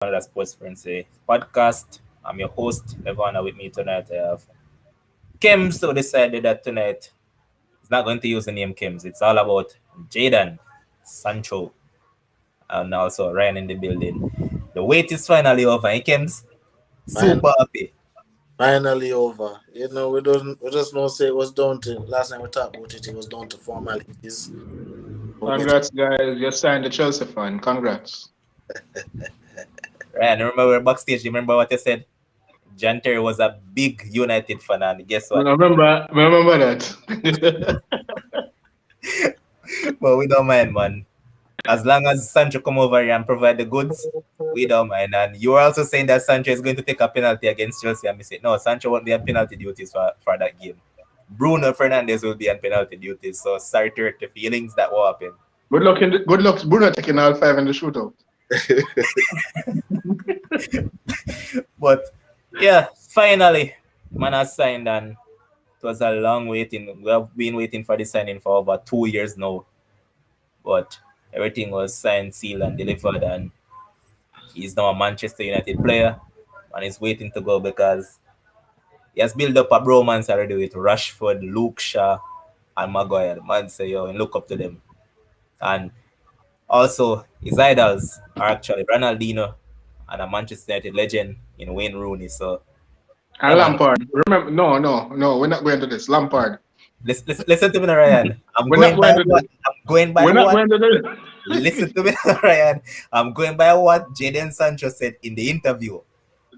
another Sports Frenzzyy podcast. I'm your host, Levana. With me tonight, I have Kim. So decided that tonight he's not going to use the name Kims. It's all about Jaden Sancho and also Ryan in the building. The wait is finally over. Kims, Fin- super happy. Finally over. We just don't say it was down to last time we talked about it. It was down to formalities. We get Congrats, guys. You signed the Chelsea fan. Congrats. Ryan, remember we're backstage. You remember what I said? John Terry was a big United fan, and guess what? Remember that. But we don't mind, man. As long as Sancho come over here and provide the goods, we don't mind. And you were also saying that Sancho is going to take a penalty against Chelsea. And we said, no, Sancho won't be on penalty duties for that game. Bruno Fernandes will be on penalty duties. So sorry to hurt the feelings that will happen. Good luck, Bruno taking all five in the shootout. But yeah, finally, man has signed, and it was a long waiting. We have been waiting for the signing for over 2 years now. But everything was signed, sealed, and delivered, and he's now a Manchester United player, and he's waiting to go because he has built up a bromance already with Rashford, Luke Shaw, and Maguire. The man say, yo, and look up to them. And also, his idols are actually Ronaldinho and a Manchester United legend in Wayne Rooney. So, yeah, And man, Lampard. Remember, no, we're not going to this. Lampard. listen to me, now, Ryan. We're not going to this. I'm going by We're not what? going to this. Listen to me, Ryan. I'm going by what Jadon Sancho said in the interview.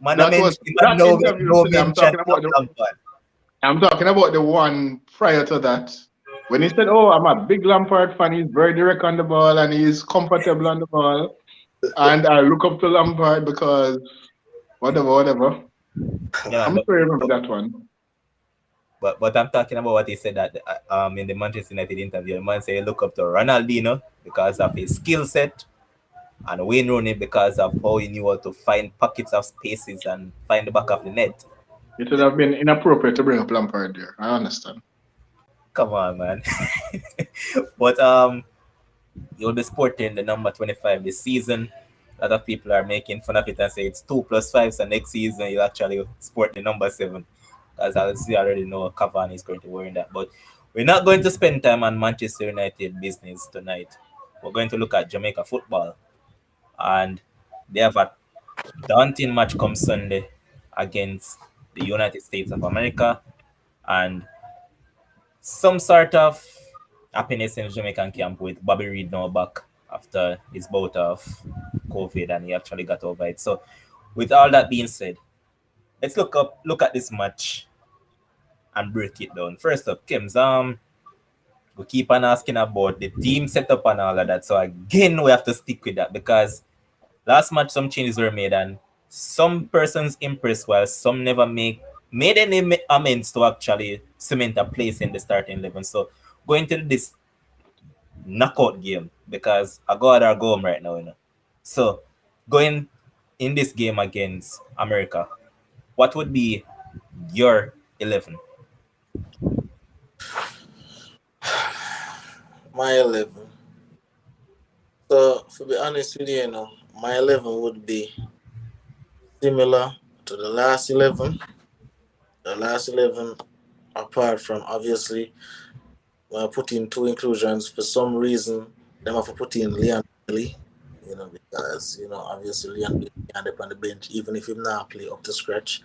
Man, I That was mentioned that no, interview. no I'm mention talking of about the. Lampard. I'm talking about the one prior to that. When he said, "Oh, I'm a big Lampard fan. He's very direct on the ball and he's comfortable on the ball." And I look up to Lampard because whatever. Yeah, I'm sure you remember that one. but I'm talking about what he said that in the Manchester United interview. The man said look up to Ronaldinho because of his skill set and Wayne Rooney because of how he knew how to find pockets of spaces and find the back of the net. It would have been inappropriate to bring up Lampard there. I understand. Come on, man. But you'll be sporting the number 25 this season. A lot of people are making fun of it and say it's 2 plus 5. So next season you'll actually sport the number 7. As I see already know Cavani is currently wearing that. But we're not going to spend time on Manchester United business tonight. We're going to look at Jamaica football. And they have a daunting match come Sunday against the United States of America. And some sort of happiness in the Jamaican camp with Bobby Reed now back after his bout of COVID, and he actually got over it. So with all that being said, let's look at this match and break it down. First up, Kims, we keep on asking about the team setup and all of that. So again, we have to stick with that because last match some changes were made and some persons impressed while some never made any amends to actually cement a place in the starting 11. So going to this knockout game because I go out or go home right now, you know. So going in this game against America, what would be your 11? my 11. So, to be honest with you, my 11 would be similar to the last 11. The last 11, apart from obviously, when I put in two inclusions, for some reason, them have to put in Leon Bailey, because, obviously Leon Bailey can't dip on the bench, even if he not play up to scratch.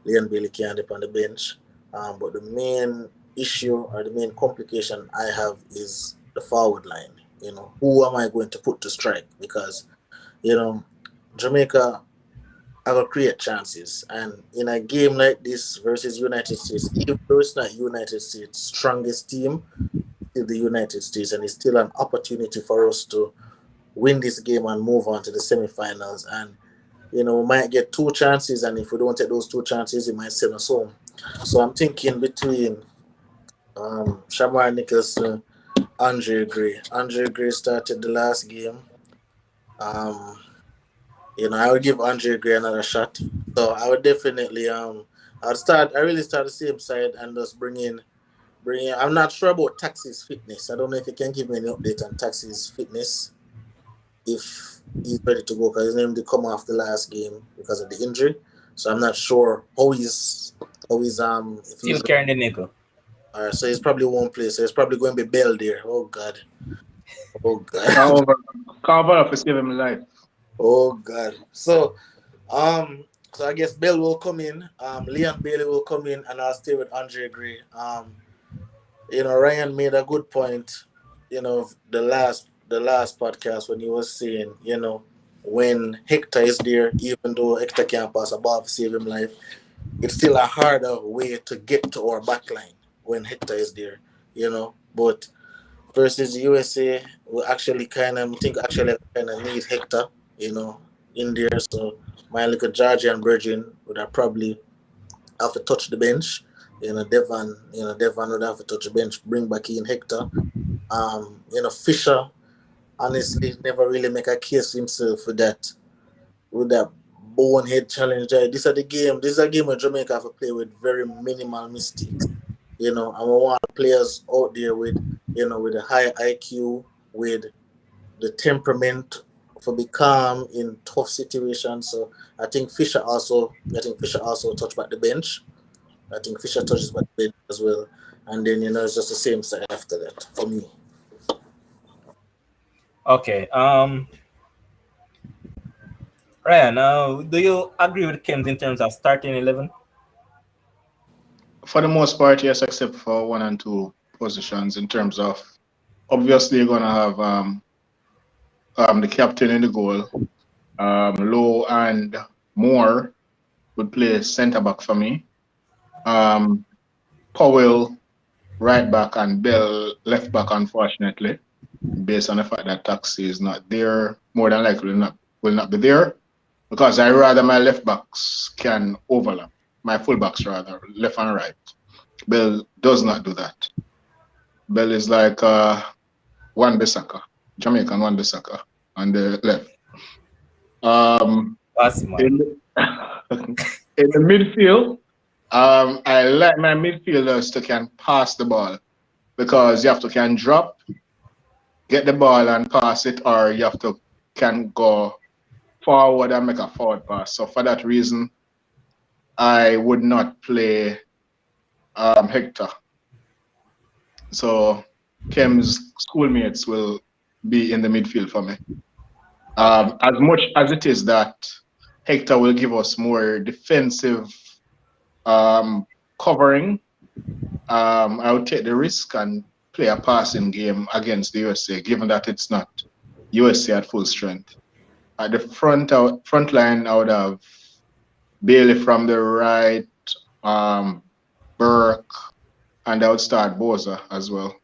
Leon Bailey can't dip on the bench. But the main issue or the main complication I have is the forward line. Who am I going to put to strike? Because, Jamaica I will create chances. And in a game like this versus United States, even though it's not United States' strongest team, it's the United States, and it's still an opportunity for us to win this game and move on to the semifinals. And we might get two chances, and if we don't take those two chances, it might send us home. So I'm thinking between Shamar Nicholson, Andre Gray. Andre Gray started the last game. Um, I would give Andre Gray another shot. So I would definitely I really start the same side and just bring in. I'm not sure about Taxi's fitness. I don't know if you can give me any update on Taxi's fitness. If he's ready to go because his name did come off the last game because of the injury. So I'm not sure how he's if Still he's carrying the nickel. so he's probably won't play. So it's probably going to be Bell there. Oh God. Oh Can't God. over, can't over to save him life. Oh God. So I guess Bell will come in. Leon Bailey will come in, and I'll stay with Andre Gray. Ryan made a good point. The last podcast when he was saying, when Hector is there, even though Hector can't pass a ball to save him life, it's still a harder way to get to our back line when Hector is there. But versus USA, we actually kind of need Hector, in there. So my little Georgian virgin would have probably have to touch the bench. Devon would have to touch the bench, bring back in Hector. Fisher honestly never really make a case for himself with that bonehead challenge. This is a game where Jamaica have to play with very minimal mistakes. And we want players out there with a high IQ, with the temperament for be calm in tough situations. So I think Fisher also touched back the bench. I think Fisher touches back the bench as well. And then it's just the same side after that for me. Okay. Ryan, do you agree with Kims in terms of starting 11? For the most part, yes, except for one and two positions in terms of obviously you're gonna have the captain in the goal. Low and Moore would play centre back for me. Um, Powell right back and Bell left back, unfortunately, based on the fact that Taxi is not there, more than likely will not be there, because I rather my left backs can overlap, my full backs rather, left and right. Bell does not do that. Bell is like Wan Bissaka, Jamaican Wan Bissaka on the left. Pass, man. In, in the midfield, I like my midfielders to can pass the ball, because you have to can drop, get the ball and pass it, or you have to can go forward and make a forward pass. So for that reason, I would not play Hector. So Kem's schoolmates will be in the midfield for me. As much as it is that Hector will give us more defensive covering, I would take the risk and play a passing game against the USA, given that it's not USA at full strength. At the front line, I would have Bailey from the right, Burke, and I would start Boza as well.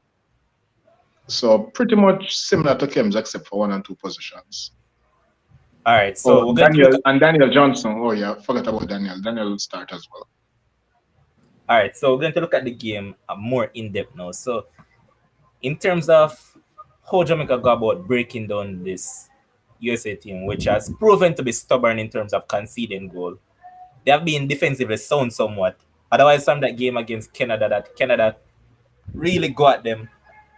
So pretty much similar to Kim's, except for one and two positions. All right, so we're going to look at, Daniel Johnson. Oh yeah, forget about Daniel. Daniel will start as well. all right, so we're going to look at the game more in depth now. So in terms of how Jamaica go about breaking down this USA team, which has proven to be stubborn in terms of conceding goal, they have been defensively sound somewhat. Otherwise, from that game against Canada, that Canada really got them.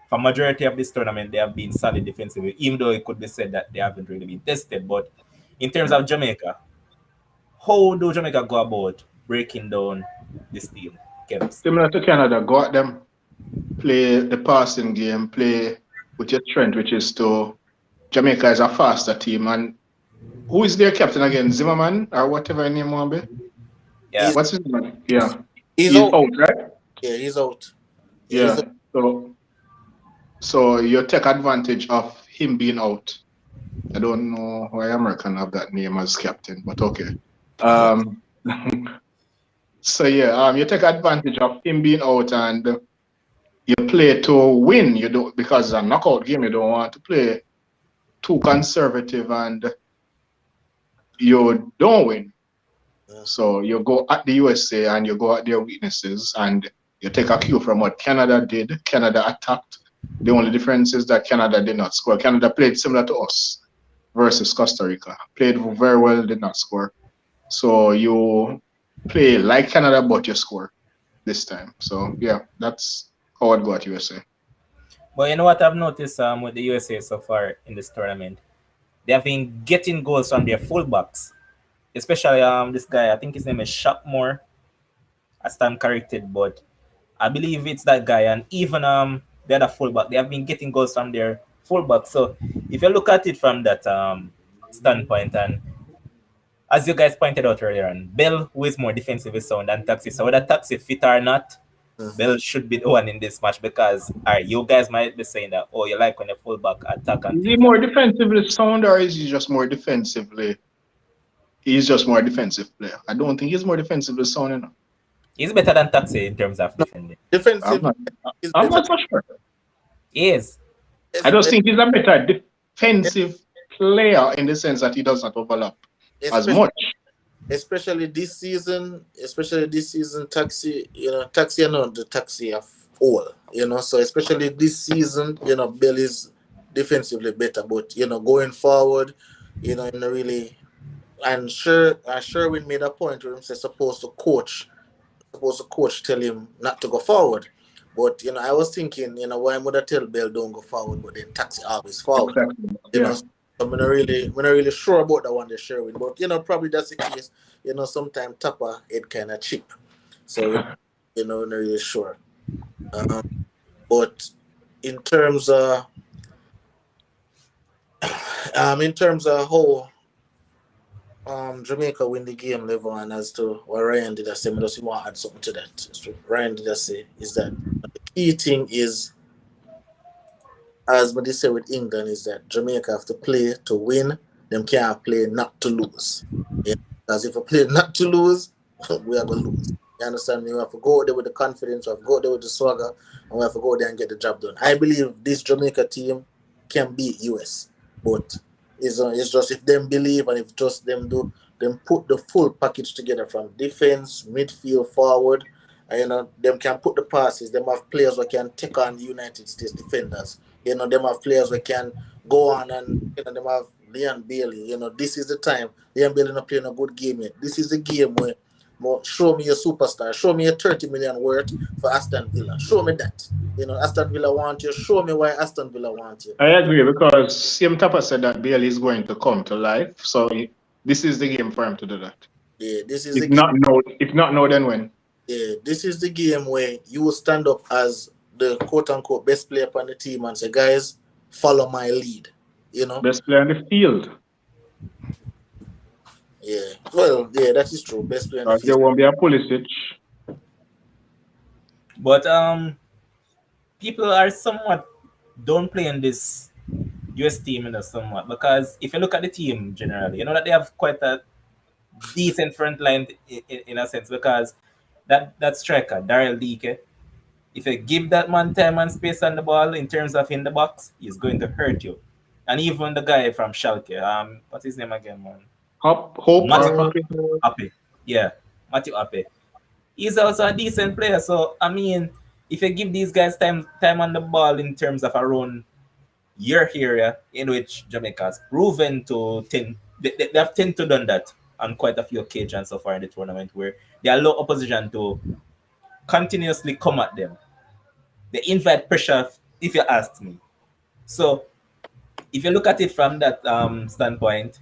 For majority of this tournament, they have been solid defensively, even though it could be said that they haven't really been tested. But in terms of Jamaica, how do Jamaica go about breaking down this team, Kebs? Similar to Canada, go at them, play the passing game, play with your strength, which is to Jamaica is a faster team. And who is their captain again? Zimmerman or whatever his name will be? Yeah. What's his name? Yeah. He's He's out. out, right? Yeah, he's out. Yeah. So you take advantage of him being out. I don't know why American have that name as captain, but okay. So yeah, you take advantage of him being out and you play to win. You don't, because it's a knockout game. You don't want to play too conservative and you don't win. So you go at the USA and you go at their weaknesses and you take a cue from what Canada did. Canada attacked. The only difference is that Canada did not score. Canada played similar to us versus Costa Rica. Played very well, did not score. So you play like Canada, but you score this time. So yeah, that's how I'd go at USA. But you know what I've noticed with the USA so far in this tournament? They have been getting goals from their fullbacks, especially this guy. I think his name is Shopmore. I stand corrected, but I believe it's that guy. And even the other fullback, they have been getting goals from their fullback. So if you look at it from that standpoint, and as you guys pointed out earlier on, Bell, who is more defensively sound than Taxi. So whether Taxi fit or not, Bell should be the one in this match because you guys might be saying that, oh, you like when the fullback attack and Is he things like more that. defensively sound or is he just more defensively? He's just more defensive player. I don't think he's more defensively sound enough. He's better than Taxi in terms of defending. I'm Defensive not. is I'm better, not so sure. He is. I just es- think he's a better defensive player in the sense that he does not overlap as especially much. especially this season. Especially this season, Taxi. Taxi are not the Taxi of all. So especially this season, Bill is defensively better, but going forward, really. And Sherwin made a point where he said supposed to coach tell him not to go forward. But I was thinking, why would I tell Bell don't go forward, but then Taxi always forward. Exactly. So Yeah. I'm not really sure about that one they're Sherwin. But probably that's the case. Sometimes Tapper it kinda cheap. So not really sure. Um, but in terms of how Jamaica win the game level, and as to what Ryan did I say, I just want to add something to that. So Ryan did I say is that the key thing is, as what they say with England, is that Jamaica have to play to win. Them can't play not to lose. Because if we play not to lose, we are gonna lose. You understand me? We have to go there with the confidence, we have to go there with the swagger, and we have to go there and get the job done. I believe this Jamaica team can beat US, but it's just if them believe and if just them do them put the full package together from defense, midfield, forward. And, them can put the passes. Them have players who can take on the United States defenders. Them have players who can go on and them have Leon Bailey. This is the time. Leon Bailey not playing a good game yet. This is the game where show me a superstar. Show me a 30 million worth for Aston Villa. Show me that. Aston Villa want you. Show me why Aston Villa want you. I agree because Same Tapper said that Bailey is going to come to life. So this is the game for him to do that. Yeah, this is If the game. not no, if not no, then when? Yeah, this is the game where you will stand up as the quote unquote best player on the team and say, guys, follow my lead. Best player on the field. Yeah. Well, yeah, that is true. Best player in the There field. won't be a Pulisic. But people are somewhat downplaying this US team somewhat because if you look at the team generally, you know that they have quite a decent front line in a sense because that striker, Daryl Leake, if you give that man time and space on the ball in terms of in the box, he's going to hurt you. And even the guy from Schalke, what's his name again, man? Hope Matip or Ape. Yeah, Matip Ape. He's also a decent player. So I mean, if you give these guys time on the ball in terms of around your area in which Jamaica has proven to they have tend to done that on quite a few occasions so far in the tournament where they allow opposition to continuously come at them. They invite pressure, if you ask me. So if you look at it from that standpoint,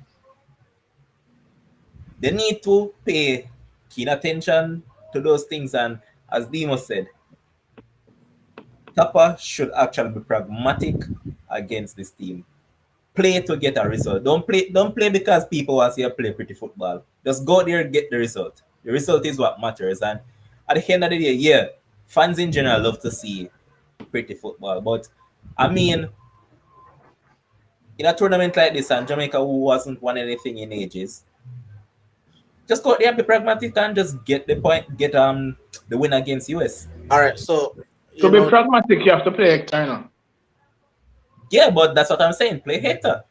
they need to pay keen attention to those things. And as Demo said, Tapa should actually be pragmatic against this team. Play to get a result. Don't play because people want to see you play pretty football. Just go there and get the result. The result is what matters. And at the end of the day, yeah, fans in general love to see pretty football. But I mean, in a tournament like this, and Jamaica who wasn't won anything in ages, just go there and be pragmatic and just get the point, get the win against US. All right, so to be pragmatic, you have to play China. Yeah, but that's what I'm saying. Play hater.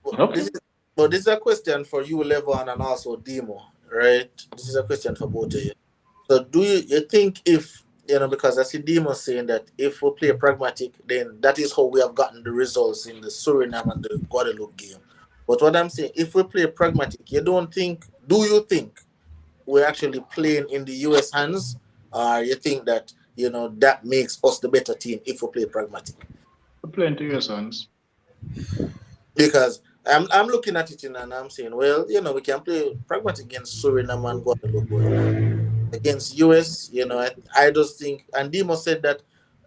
Okay. This is a question for you, Levon, and also Demo, right? This is a question for both of you. So do you think if because I see Demo saying that if we play pragmatic, then that is how we have gotten the results in the Suriname and the Guadeloupe game. But what I'm saying, if we play pragmatic, do you think we're actually playing in the US hands? Or you think that, that makes us the better team if we play pragmatic? We're playing to your sons. Because I'm looking at it and I'm saying, well, we can play pragmatic against Suriname and Guadeloupe, but against US, I just think, and Demo said that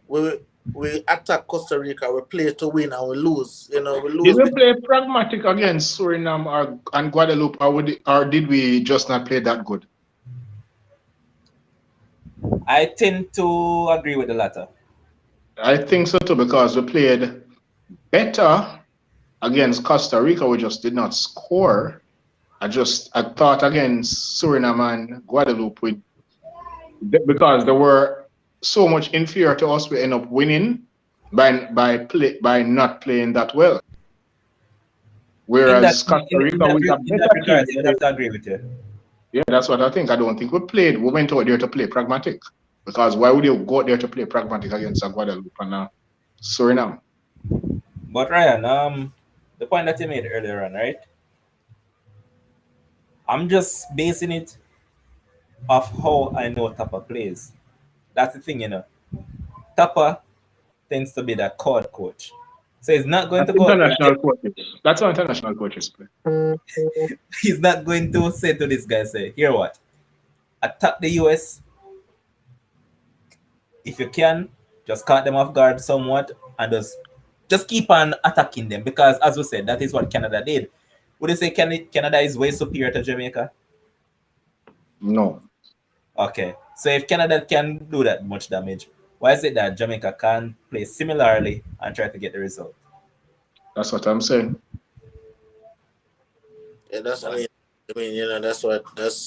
we we attack Costa Rica, we play to win and we lose. We Did lose we because play pragmatic against Suriname and Guadeloupe, or did we just not play that good? I tend to agree with the latter. I think so too, because we played better against Costa Rica. We just did not score. I thought against Suriname and Guadeloupe, because they were so much inferior to us, we end up winning by not playing that well. In that Whereas Costa Rica was a in that better regard, team. I would have to agree with you. Yeah, that's what I think. I don't think we played. We went out there to play pragmatic. Because why would you go out there to play pragmatic against a Guadeloupe and Suriname? But Ryan, the point that you made earlier on, right? I'm just basing it off how I know Tapa plays. That's the thing, Tapa tends to be that court coach. So he's not going That's to go out there and international coaches. That's how international coaches play. he's not going to say to this guy, say, here what? Attack the US. If you can, just caught them off guard somewhat and just keep on attacking them because as we said, that is what Canada did. Would you say Canada is way superior to Jamaica? No, Okay. So if Canada can do that much damage, why is it that Jamaica can't play similarly and try to get the result? that's what I'm saying. yeah, that's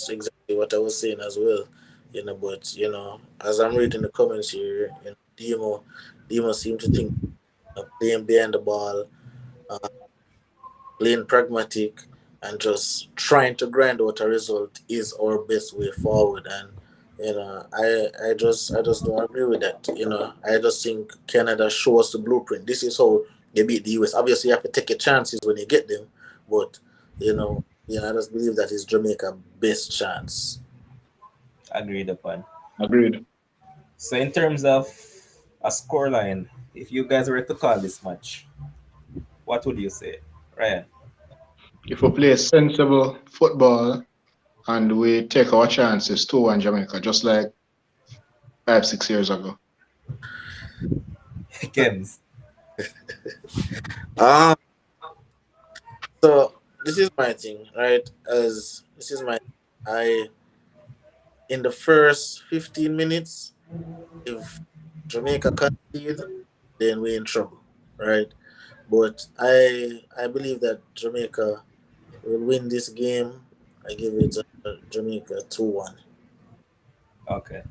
exactly what I was saying as well. But as I'm reading the comments here, Demo seem to think playing behind the ball, uh, playing pragmatic, and just trying to grind out a result is our best way forward. And I just don't agree with that. I just think Canada shows the blueprint. This is how they beat the US. Obviously, you have to take your chances when you get them, but I just believe that is Jamaica's best chance. Agreed upon. Agreed. So in terms of a scoreline, if you guys were to call this match, what would you say? Ryan? If we play sensible football and we take our chances, 2-1 Jamaica, just like 5, 6 years ago. Kems. Ah, so this is my thing, right? As this is my, I in the first 15 minutes, if Jamaica concede, then we're in trouble, right? But I believe that Jamaica will win this game. I give it Jamaica 2-1. Okay.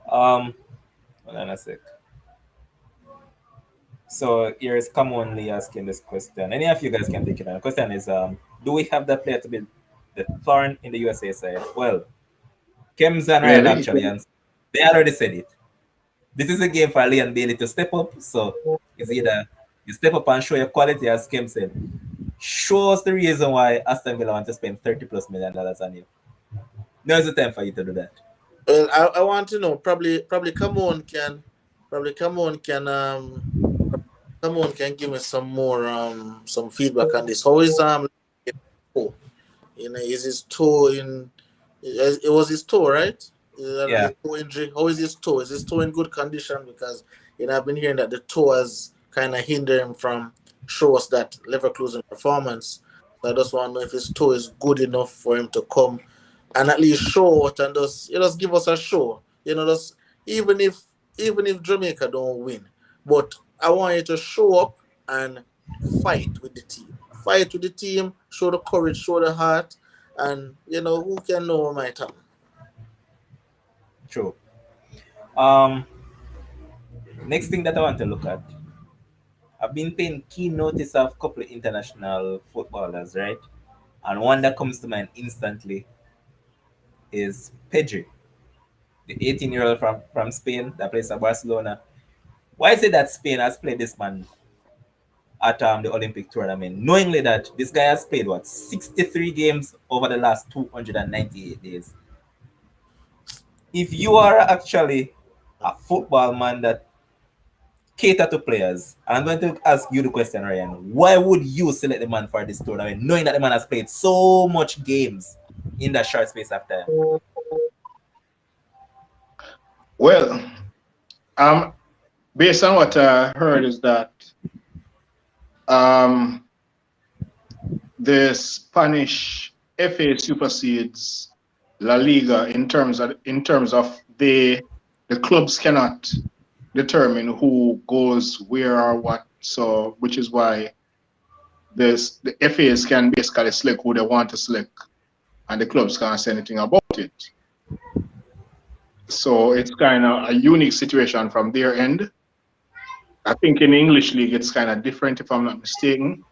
Hold on a sec. So here is commonly asking this question. Any of you guys can take it on. The question is, do we have that player to be the thorn in the USA side? Well, Kems and Ryan Really? actually answered. They already said it. This is a game for Leon Bailey to step up. So it's either you step up and show your quality, as Kim said. Show us the reason why Aston Villa want to spend $30+ million on you. Now is the time for you to do that. Well, I want to know. Probably come on can give me some more some feedback on this. How is toe? Is his toe in? It was his toe, right? Yeah. His toe injury. How is his toe? Is his toe in good condition? Because I've been hearing that the toe has kind of hindered him from show us that Leverkusen performance. So I just want to know if his toe is good enough for him to come and at least show out and just give us a show. Just even if Jamaica don't win, but I want you to show up and fight with the team. Fight with the team, show the courage, show the heart, and who can know what might happen. True. Um, Next thing that I want to look at, I've been paying keen notice of a couple of international footballers, right? And one that comes to mind instantly is Pedri, the 18-year-old from Spain that plays at Barcelona. Why is it that Spain has played this man at the Olympic tournament, knowingly that this guy has played 63 games over the last 298 days? If you are actually a football man that cater to players. And I'm going to ask you the question, Ryan. Why would you select the man for this tournament, knowing that the man has played so much games in that short space of time? Well, based on what I heard is that the Spanish FA supersedes La Liga in terms of the clubs cannot determine who goes where or what. So, which is why the FAs can basically select who they want to select, and the clubs can't say anything about it. So it's kind of a unique situation from their end. I think in the English league it's kind of different, if I'm not mistaken.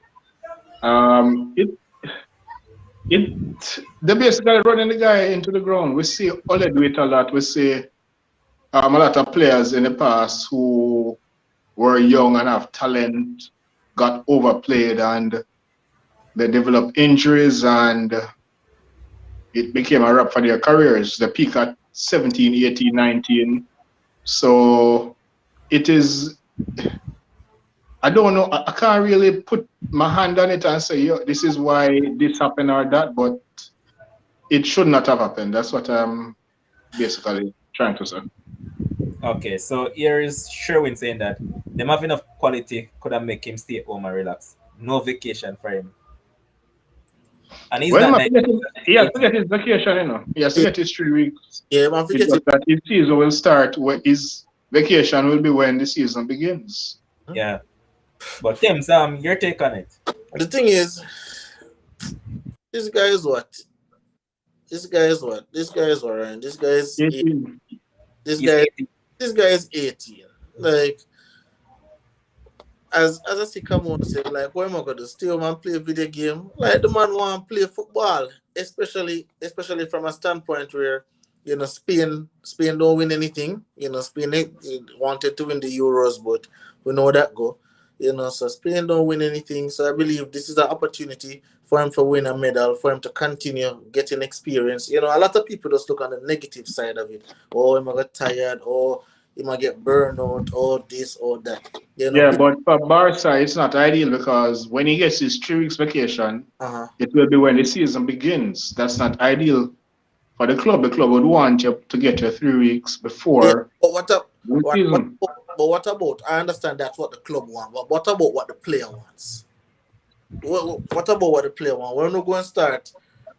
They basically running the guy into the ground. We see Ole do it a lot. We see a lot of players in the past who were young and have talent got overplayed and they developed injuries and it became a wrap for their careers. They peak at 17, 18, 19. So it is, I don't know, I can't really put my hand on it and say, yo, this is why this happened or that, but it should not have happened. That's what I'm basically trying to say. Okay, so here is Sherwin saying that them have enough quality could have make him stay at home and relax. No vacation for him. And he's Well, not he has to get his vacation, you know. He has to get his 3 weeks. Yeah, man, forget Because it. that his season will start, his vacation will be when the season begins. Yeah. But Tim, your take on it. The thing is, this guy is what? This guy is what? This guy is what, Ryan? This guy is 18. this He's guy 18. this guy is 18. Like, as I see come on say, like, what am I gonna stay home and play video game? Like, the man want to play football, especially from a standpoint where, you know, Spain don't win anything. You know, Spain wanted to win the Euros, but we know that go. You know, so Spain don't win anything. So I believe this is an opportunity for him to win a medal, for him to continue getting experience. You know, a lot of people just look on the negative side of it. Oh, he might get tired, or he might get burned out, or this or that. You know, Yeah, but for Barca, it's not ideal because when he gets his 3 weeks vacation, it will be when the season begins. That's not ideal for the club. The club would want you to get your 3 weeks before the season. But what about? I understand that's what the club wants, but what about what the player wants? What about what the player wants? We're not going to start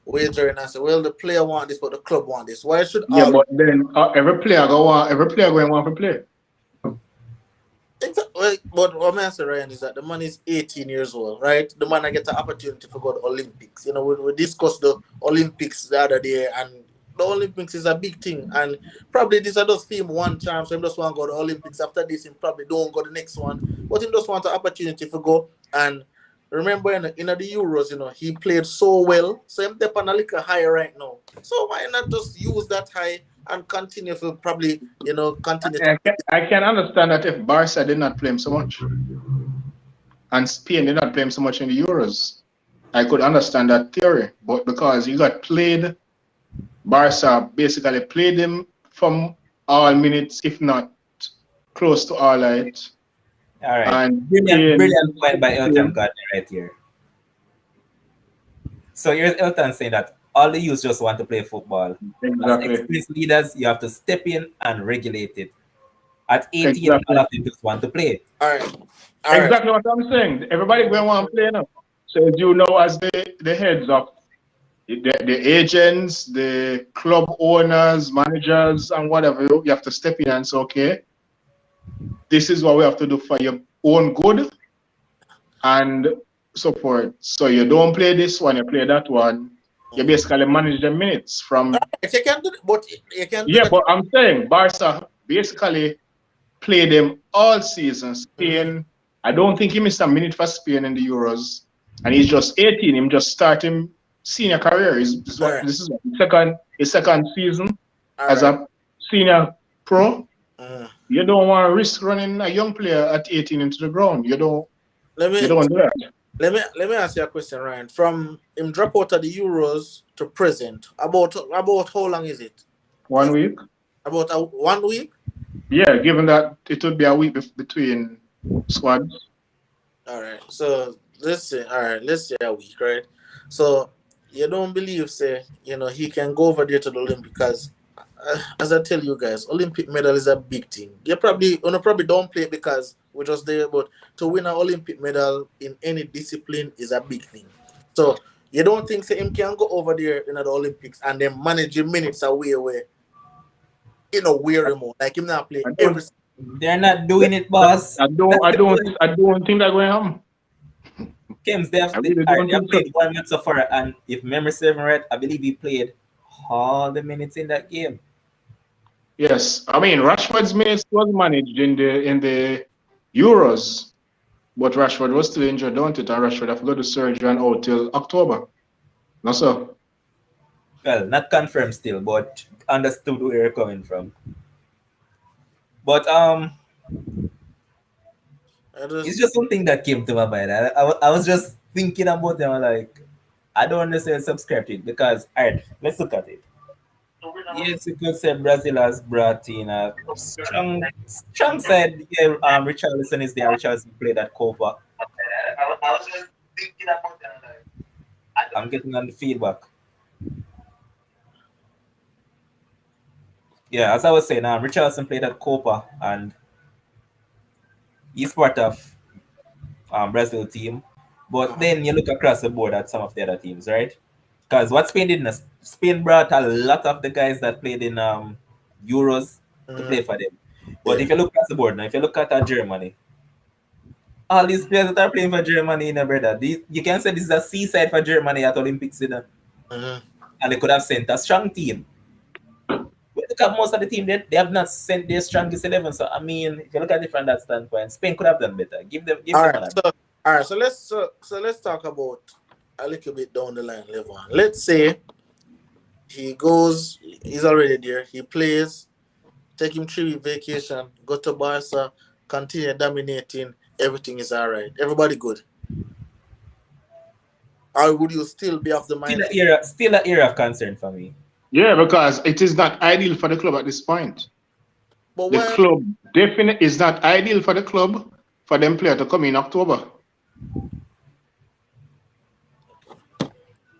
wagering and say, well, the player want this, but the club want this. Why should Yeah, but then every player going to want to play. Exactly. But what I'm saying, Ryan, is that the man is 18 years old, right? The man I get the opportunity to go to Olympics. You know, we discussed the Olympics the other day, and the Olympics is a big thing. And probably this I just feel one chance. So he just want to go to the Olympics. After this, he probably don't go the next one. But he just want an opportunity to go. And remember, in the Euros, you know, he played so well. So he's up on a little high right now. So why not just use that high and continue to probably, you know, continue. I can understand that if Barca did not play him so much and Spain did not play him so much in the Euros, I could understand that theory. But because he got played, Barca basically played him from all minutes, if not close to all right. All right. And brilliant point by Elton Gardner right here. So here's Elton saying that all the youths just want to play football. Exactly. As experienced leaders, you have to step in and regulate it. At 18, Exactly. all of them just want to play. All right. Exactly what I'm saying. Everybody going to want to play now. So as you know, as the heads of the agents, the club owners, managers, and whatever, you have to step in and say, okay, this is what we have to do for your own good and so forth. So you don't play this one, you play that one. You basically manage the minutes from. You can do it, but you can. Yeah, but I'm saying Barca basically played them all season. Spain, I don't think he missed a minute for Spain in the Euros, and he's just 18. Him just starting senior career. This is his second season as a senior pro. You don't want to risk running a young player at 18 into the ground. You don't do that. Let me ask you a question, Ryan. From him drop out of the Euros to present, about how long is it? 1 week. About 1 week? Yeah, given that it would be a week between squads. All right. So let's say, all right, let's say a week, right? So you don't believe, say, he can go over there to the Olympic because, as I tell you guys, Olympic medal is a big thing. You probably don't play it because we're just there, but to win an Olympic medal in any discipline is a big thing. So you don't think, say, him can go over there in the Olympics and then manage your minutes away, wear him out. Like him not play I every. don't, They're not doing it, boss. I don't, That's I the don't, point. I don't think that going to happen. Kims, I really all right, don't they have think so. played 1 minute so far, and if memory serves me right, I believe he played all the minutes in that game. Yes, I mean Rashford's minutes was managed in the Euros, but Rashford was still injured, don't it? And Rashford have to go to surgery and out till October. No, sir. Well, not confirmed still, but understood where you're coming from. But I it's just just something that came to my mind. I was just thinking about it. I'm like, I don't necessarily subscribe to it because, all right, let's look at it. Yes, you could say Brazil has brought in a strong side. Yeah, Richarlison is there. Richarlison played at Copa. I'm getting on the feedback. Yeah, as I was saying, Richarlison played at Copa and he's part of Brazil team. But then you look across the board at some of the other teams, right? Because what Spain did, Spain brought a lot of the guys that played in Euros to play for them. But yeah. if you look across the board now, if you look at Germany, all these players that are playing for Germany, brother, you can say this is a seaside for Germany at Olympics, Mhm. and they could have sent a strong team. But look at most of the team, they have not sent their strongest 11. So I mean, if you look at it from that standpoint, Spain could have done better. Give All them right. an. So let's talk about a little bit down the line, level one. Let's say he's already there. He plays, take him 3 week vacation, go to Barca, continue dominating. Everything is all right. Everybody good. Or would you still be of the mindset? Still an era of concern for me. Yeah, because it is not ideal for the club at this point. But The why? club definitely is not ideal for the club for them player to come in October.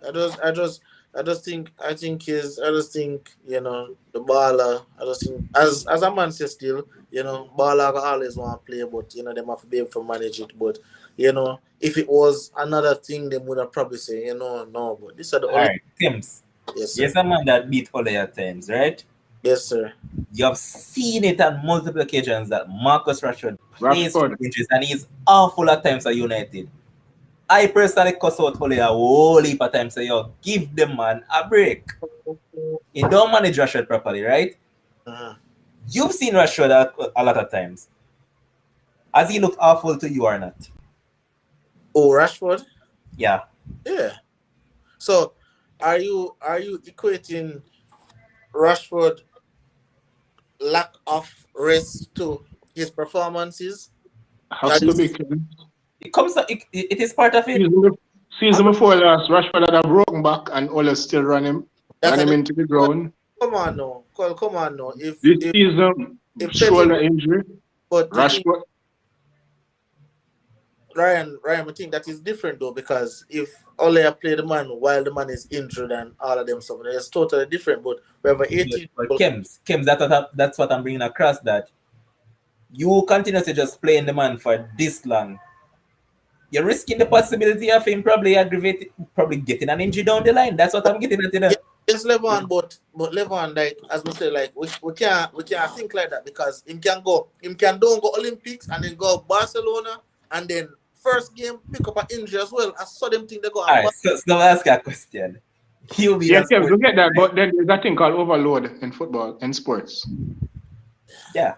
I just think the baller. I just think as a man say still, baller always want to play, but them have to be able to manage it. But if it was another thing, they would have probably say, no. But these are the All only. right, Tims. Yes, sir. Yes, a man that beat Ole at times, right? Yes, sir. You have seen it on multiple occasions that Marcus Rashford plays through Rashford. injuries and he's awful at times at United. I personally cuss out Ole a whole heap of times. Say, yo, give the man a break. He don't manage Rashford properly, right? Uh-huh. You've seen Rashford a lot of times. Has he looked awful to you or not? Oh, Rashford. Yeah. Yeah. So, are you equating Rashford lack of rest to his performances? Are Has you, to be It is part of it. season before last, Rashford had a broken back and Ole still that's ran a him different. into the But ground. come on, no, come on, no. If This if season, if Pedro, shoulder injury. but the thing, Rashford, Ryan, I think that is different though because if Ole play the man while the man is injured and all of them stuff, it's totally different. But we have an But, 18. but Kems, that's what I'm bringing across. That you continue to just playing the man for this long, you're risking the possibility of him probably getting an injury down the line. That's what I'm getting at. Yeah, it's Levon, but Levon, like as we say, like we can't think like that because him can don't go Olympics and then go Barcelona and then first game pick up an injury as well. I saw them think they go All and right, so I'll ask you a question. He'll be yeah, that Kev, sport. you get that, but then there's a thing called overload in football, in sports. Yeah,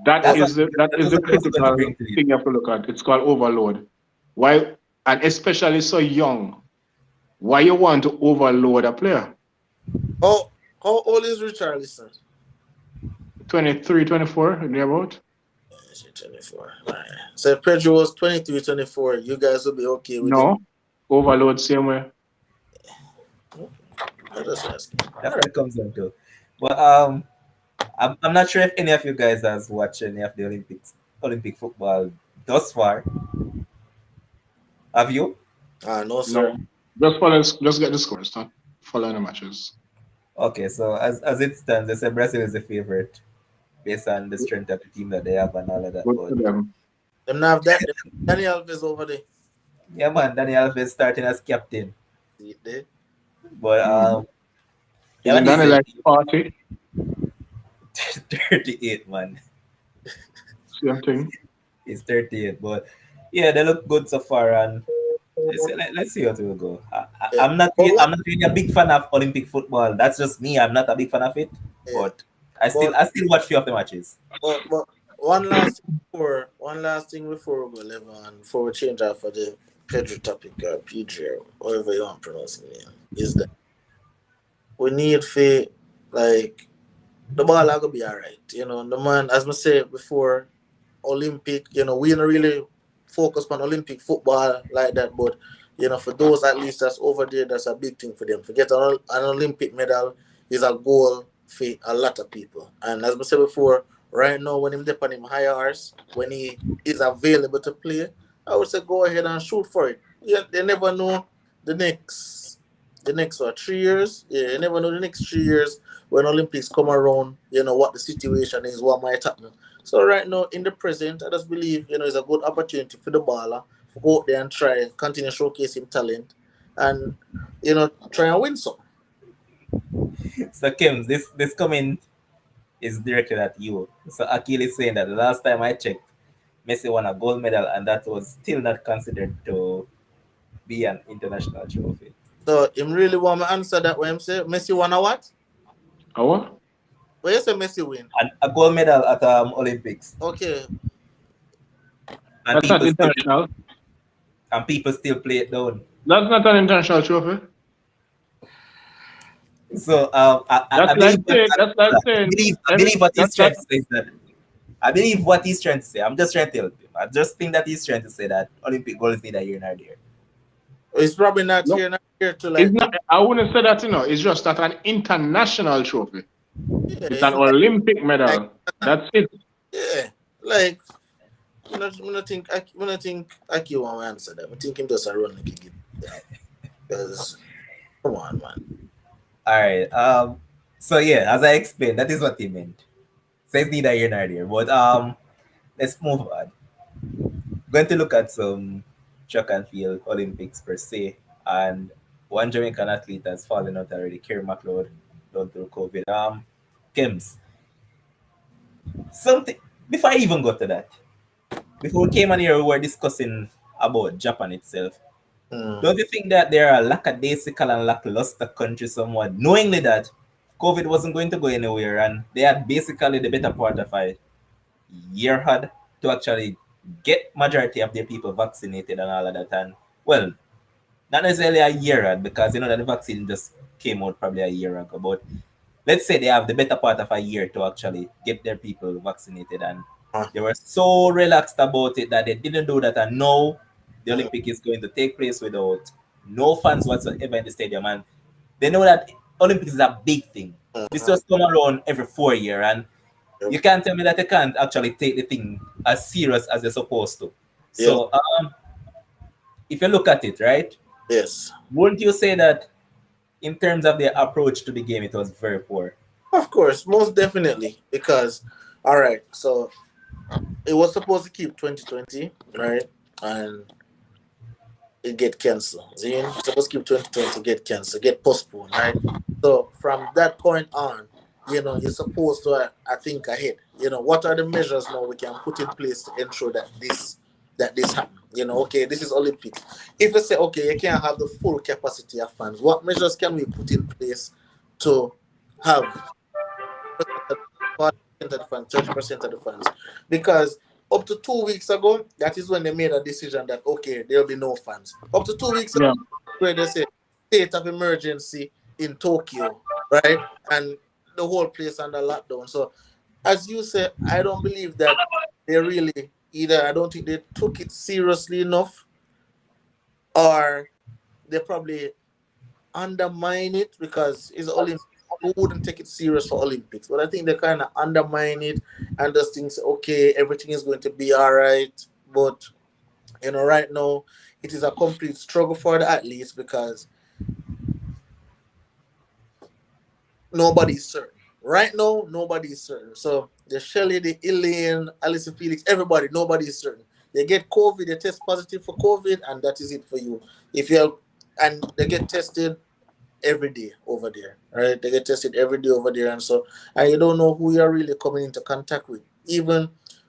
That that's over. what is the that that is was the what I was going to critical bring to it. thing you have to look at. It's called overload. Why, and especially so young, why you want to overload a player? How old is Richarlison? 23, 24, thereabout? Is he 24? Right. So if Pedro was 23, 24, you guys will be okay with him. No, overload same way. I just asking. That's what it comes down to. But I'm not sure if any of you guys has watched any of the Olympic football thus far. Have you? No, No, sir. just follow. Just get the scores. Not follow the matches. Okay, so as it stands, they say Brazil is the favorite based on the strength of the team that they have and all of that. Good But for them. Them now have that. Danny Alves over there. yeah, man, Daniel Alves starting as captain. See it there. But Mm. yeah, man, Isn't that like party? 38, man. Same thing. He's 38, but yeah, they look good so far, and let's see how it will go. Yeah. But I'm what? not really a big fan of Olympic football. That's just me. I'm not a big fan of it, Yeah. but I still watch few of the matches. But one last thing before we go live on, before we change out for the Pedro topic or Pedro, whatever you want to pronounce it, name, is that we need for like the ball are gonna be alright. You know, the man, as I said before, Olympic, you know, we don't really focus on Olympic football like that, but you know, for those at least that's over there, that's a big thing for them. Forget an Olympic medal is a goal for a lot of people. And as I said before, right now when him dip on him higher horse, when he is available to play, I would say go ahead and shoot for it. Yeah, they never know the next 3 years. Yeah, you never know the next 3 years when Olympics come around, you know, what the situation is, what might happen. So right now, in the present, I just believe, you know, it's a good opportunity for the baller to go out there and try, continue showcasing talent and, you know, try and win some. So Kim, this comment is directed at you. So Akil is saying that the last time I checked, Messi won a gold medal, and that was still not considered to be an international trophy. So him really want me answer that when him say Messi won a what? Our? Where you say Messi win? And a gold medal at Olympics, Okay. and That's not international. people still play it down. That's not an international trophy. So That's like saying. That's like saying. I believe what he's That's trying not. to say is that I believe what he's trying to say. I'm just trying to help him. I just think that he's trying to say that Olympic gold is neither here nor there. It's probably not No, here, not here to it's like not. I wouldn't say that. It's just not an international trophy. yeah, It's it's an like, Olympic like medal. That's it. yeah. Like when I think Aki want to answer that, I think him just a run like he get that. Because come on, man. All right. So yeah, as I explained, that is what he meant. So it's neither here nor there. But let's move on. Going to look at some track and field Olympics per se, and one Jamaican athlete has fallen out already, Kerry McLeod, done through COVID. Kims, something before I even got to that, before we came on here, we were discussing about Japan itself. Mm. Don't you think that they are a lackadaisical and lackluster country somewhat, knowingly that COVID wasn't going to go anywhere and they had basically the better part of a year had to actually get majority of their people vaccinated and all of that. And well, not necessarily a year had because you know that the vaccine just came out probably a year ago. But let's say they have the better part of a year to actually get their people vaccinated, and Ah, they were so relaxed about it that they didn't do that, and now the mm, Olympic is going to take place without no fans whatsoever in the stadium, and they know that Olympics is a big thing. This mhm. just come around every 4 years, and Yep. you can't tell me that they can't actually take the thing as serious as they're supposed to. Yes. So if you look at it, right, Yes. wouldn't you say that in terms of their approach to the game, it was very poor? Of course, most definitely. Because all right, so it was supposed to keep 2020, right? And it get cancelled. See, it's supposed to keep 2020 get cancelled, get postponed, right? So from that point on, you know, you're supposed to I think ahead. You know, what are the measures now we can put in place to ensure that this happen? You know, okay, this is Olympics. If you say okay, you can't have the full capacity of fans, what measures can we put in place to have 40% of the funds, 30% of the funds. Because up to 2 weeks ago, that is when they made a decision that okay, there'll be no funds. Up to 2 weeks ago, Yeah. where they say state of emergency in Tokyo, right? And the whole place under lockdown. So as you said, I don't believe that they really either I don't think they took it seriously enough or they probably undermine it because it's Olympics. who wouldn't take it serious for Olympics. But I think they kind of undermine it and just think, okay, everything is going to be all right. But right now it is a complete struggle for the athletes because nobody's certain. Right now, nobody's certain. So the Shelley, the Elaine, Alison Felix, everybody, nobody's certain. They get COVID, they test positive for COVID, and that is it for you. If you're and they get tested every day over there, right? They get tested every day over there, and you don't know who you're really coming into contact with. Even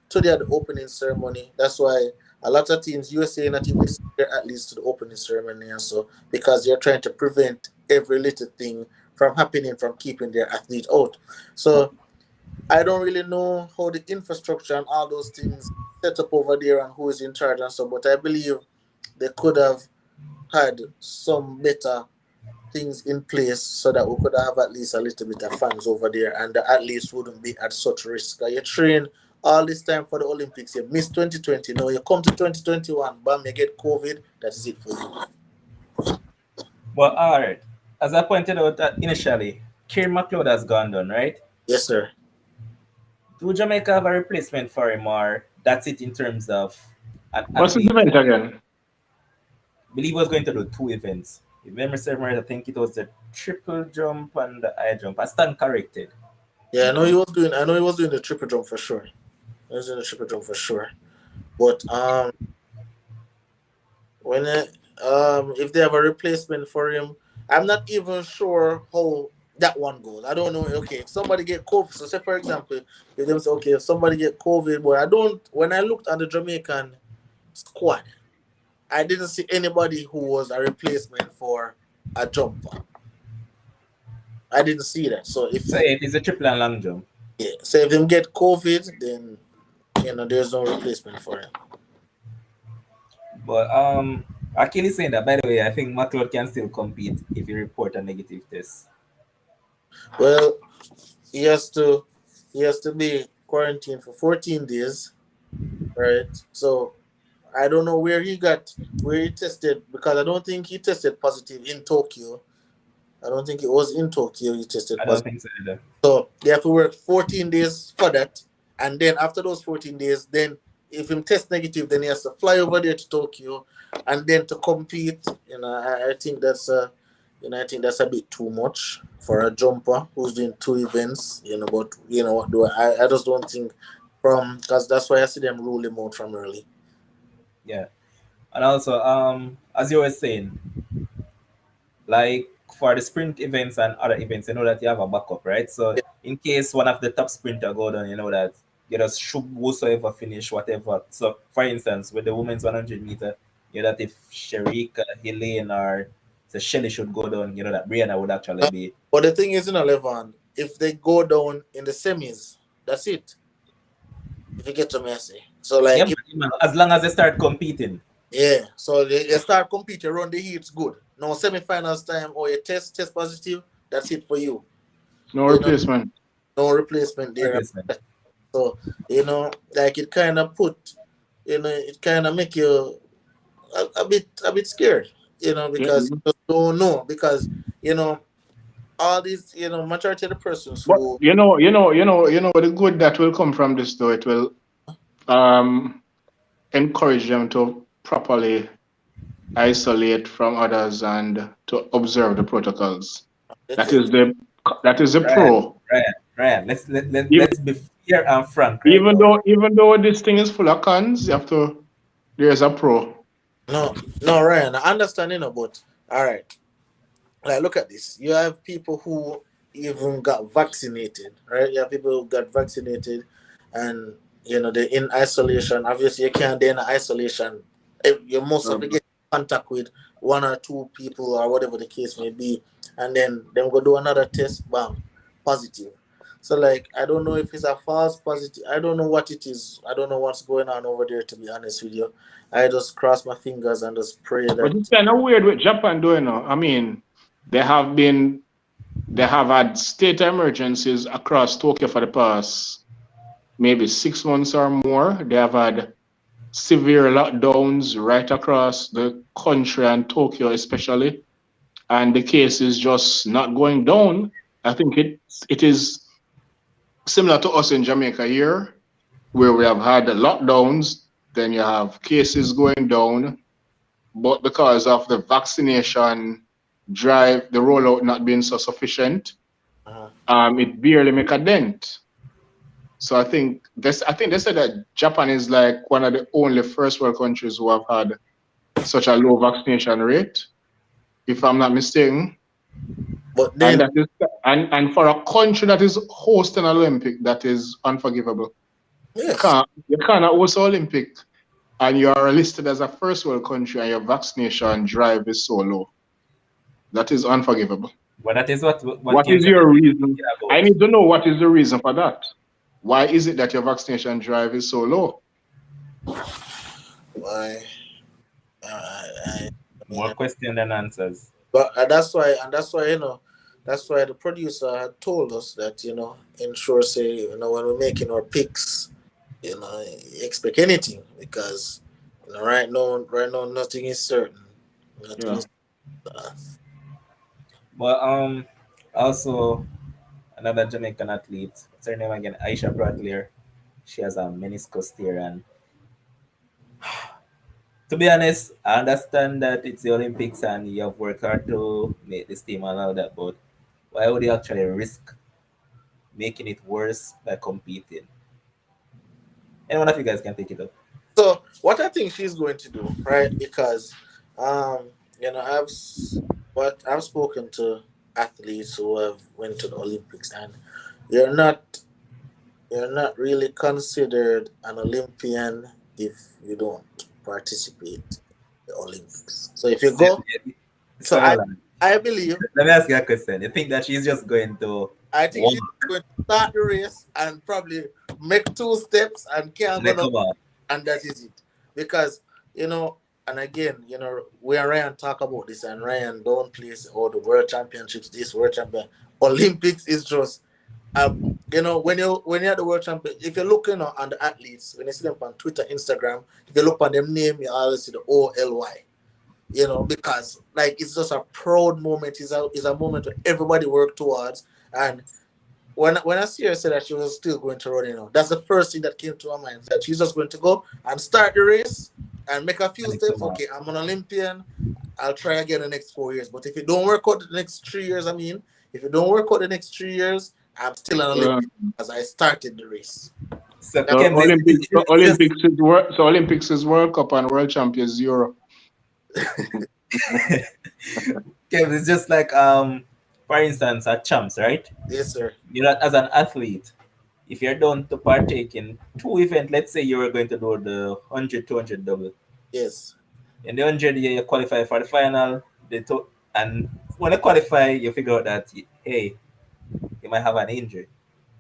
today at the opening ceremony, that's why a lot of teams, USA not even send their athletes to the opening ceremony, and so because they're trying to prevent every little thing from happening, from keeping their athlete out. So I don't really know how the infrastructure and all those things set up over there and who is in charge and so, but I believe they could have had some better things in place so that we could have at least a little bit of fans over there and the athletes wouldn't be at such risk. You train all this time for the Olympics, you miss 2020, now you come to 2021, bam, you get COVID, that is it for you. Well, all right. As I pointed out initially, Kieran McLeod has gone down, right? Yes, sir. Do Jamaica have a replacement for him, or that's it in terms of an What's the athlete? event again? I believe he was going to do two events. If memory serves me right, I think it was the triple jump and the high jump. I stand corrected. Yeah, I know he was doing the triple jump for sure. He was doing the triple jump for sure. But when if they have a replacement for him, I'm not even sure how that one goes. I don't know. Okay, if somebody get COVID, so say for example, if them say okay, if somebody get COVID, but I don't. When I looked at the Jamaican squad, I didn't see anybody who was a replacement for a jumper. I didn't see that. So if So it is a triple and long jump. yeah, so if him get COVID, then there's no replacement for him. But Akil is saying that, by the way, I think McLeod can still compete if he report a negative test. Well, he has to be quarantined for 14 days, right? So I don't know where he tested because I don't think he tested positive in Tokyo. I don't think it was in Tokyo he tested I don't positive. think so either. So they have to work 14 days for that. And then after those 14 days, then if him test negative, then he has to fly over there to Tokyo and then to compete. I think that's I think that's a bit too much for a jumper who's doing two events. But what do I just don't think because that's why I see them rule him out from early. Yeah. And also, as you were saying, like for the sprint events and other events, you know that you have a backup, right? So in case one of the top sprinter go down, you know that you just should whosoever finish whatever. So for instance, with the women's 100 meter, you know that if Sherika, Helene, or the Shelly should go down, you know that Brianna would actually be. But the thing is, in 11, if they go down in the semis, that's it. If you get to Messi. So like Yeah, as long as they start competing. Yeah, so they start competing around the heats good. No semi-finals time or you test positive, that's it for you. No replacement. No replacement there. Replacement. So, like it kind of it kind of make you a bit scared, because you just don't know. Because, all these, majority of the persons But who... the good that will come from this though, it will encourage them to properly isolate from others and to observe the protocols. That is the pro. Right. Let's be fair and frank. Right even though this thing is full of cons, there's a pro. No, Ryan, I understand, but all right. Like, look at this. You have people who even got vaccinated, right? You have people who got vaccinated and, they're in isolation. Obviously, you can't be in isolation. You most of get contact with one or two people or whatever the case may be. And then go do another test, bam, positive. So, like, I don't know if it's a false positive. I don't know what it is. I don't know what's going on over there, to be honest with you. I just cross my fingers and just pray that... But it's kind of weird with Japan doing it. I mean, they have had state emergencies across Tokyo for the past maybe 6 months or more. They have had severe lockdowns right across the country and Tokyo especially. And the case is just not going down. I think it is similar to us in Jamaica here, where we have had the lockdowns, then you have cases going down, but because of the vaccination drive, the rollout not being so sufficient, Uh-huh. it barely make a dent. So I think they said that Japan is like one of the only first world countries who have had such a low vaccination rate, if I'm not mistaken. But And then, that is and for a country that is hosting an Olympic, that is unforgivable. yes. You cannot host an Olympic and you are listed as a first world country and your vaccination drive is so low. That is unforgivable. But that is what What is games are your reason? thinking I about. need to know what is the reason for that. Why is it that your vaccination drive is so low? Why? I mean, More questions than answers. but that's why that's why the producer had told us that ensure say when we're making our picks, expect anything because right now nothing is certain. Nothing Yeah. is. Uh, But also another Jamaican athlete. What's her name again? Aisha Bradley. She has a meniscus tear, and to be honest, I understand that it's the Olympics and you have worked hard to make this team and all that, but why would you actually risk making it worse by competing? Any one of you guys can take it up. so what I think she's going to do, right? Because um, what I've spoken to athletes who have went to the Olympics, and you're not you're not really considered an Olympian if you don't participate in the Olympics. So if you So, go, so so hold on. I believe Let me ask you a question. You think that she's just going to I think walk she's going to start the race and probably make two steps and can't go and no, come on? and that is it. Because and again, we and Ryan talk about this, and Ryan don't place all the world championships, this world champion, Olympics is just when you're at the world champion, if you look on the athletes, when you see them on Twitter, Instagram, if you look on them name, you always see the OLY. Because like it's just a proud moment. It's a moment where everybody work towards. And when I see her say that she was still going to run, that's the first thing that came to her mind. That she's just going to go and start the race and make a few And steps. come on. Okay, I'm an Olympian. I'll try again the next 4 years. But if it don't work out the next 3 years, if it don't work out the next 3 years, I'm still an Uh, Olympian as I started the race. So That, so Kevin, it's just Olympics is World Cup and World Champions Euro. Kevin, it's just like for instance at champs, right? yes, sir. As an athlete, if you're done to partake in two events, let's say you were going to do the 100 200 double. Yes. In the 100 you qualify for the final, and when you qualify you figure out that hey, you might have an injury,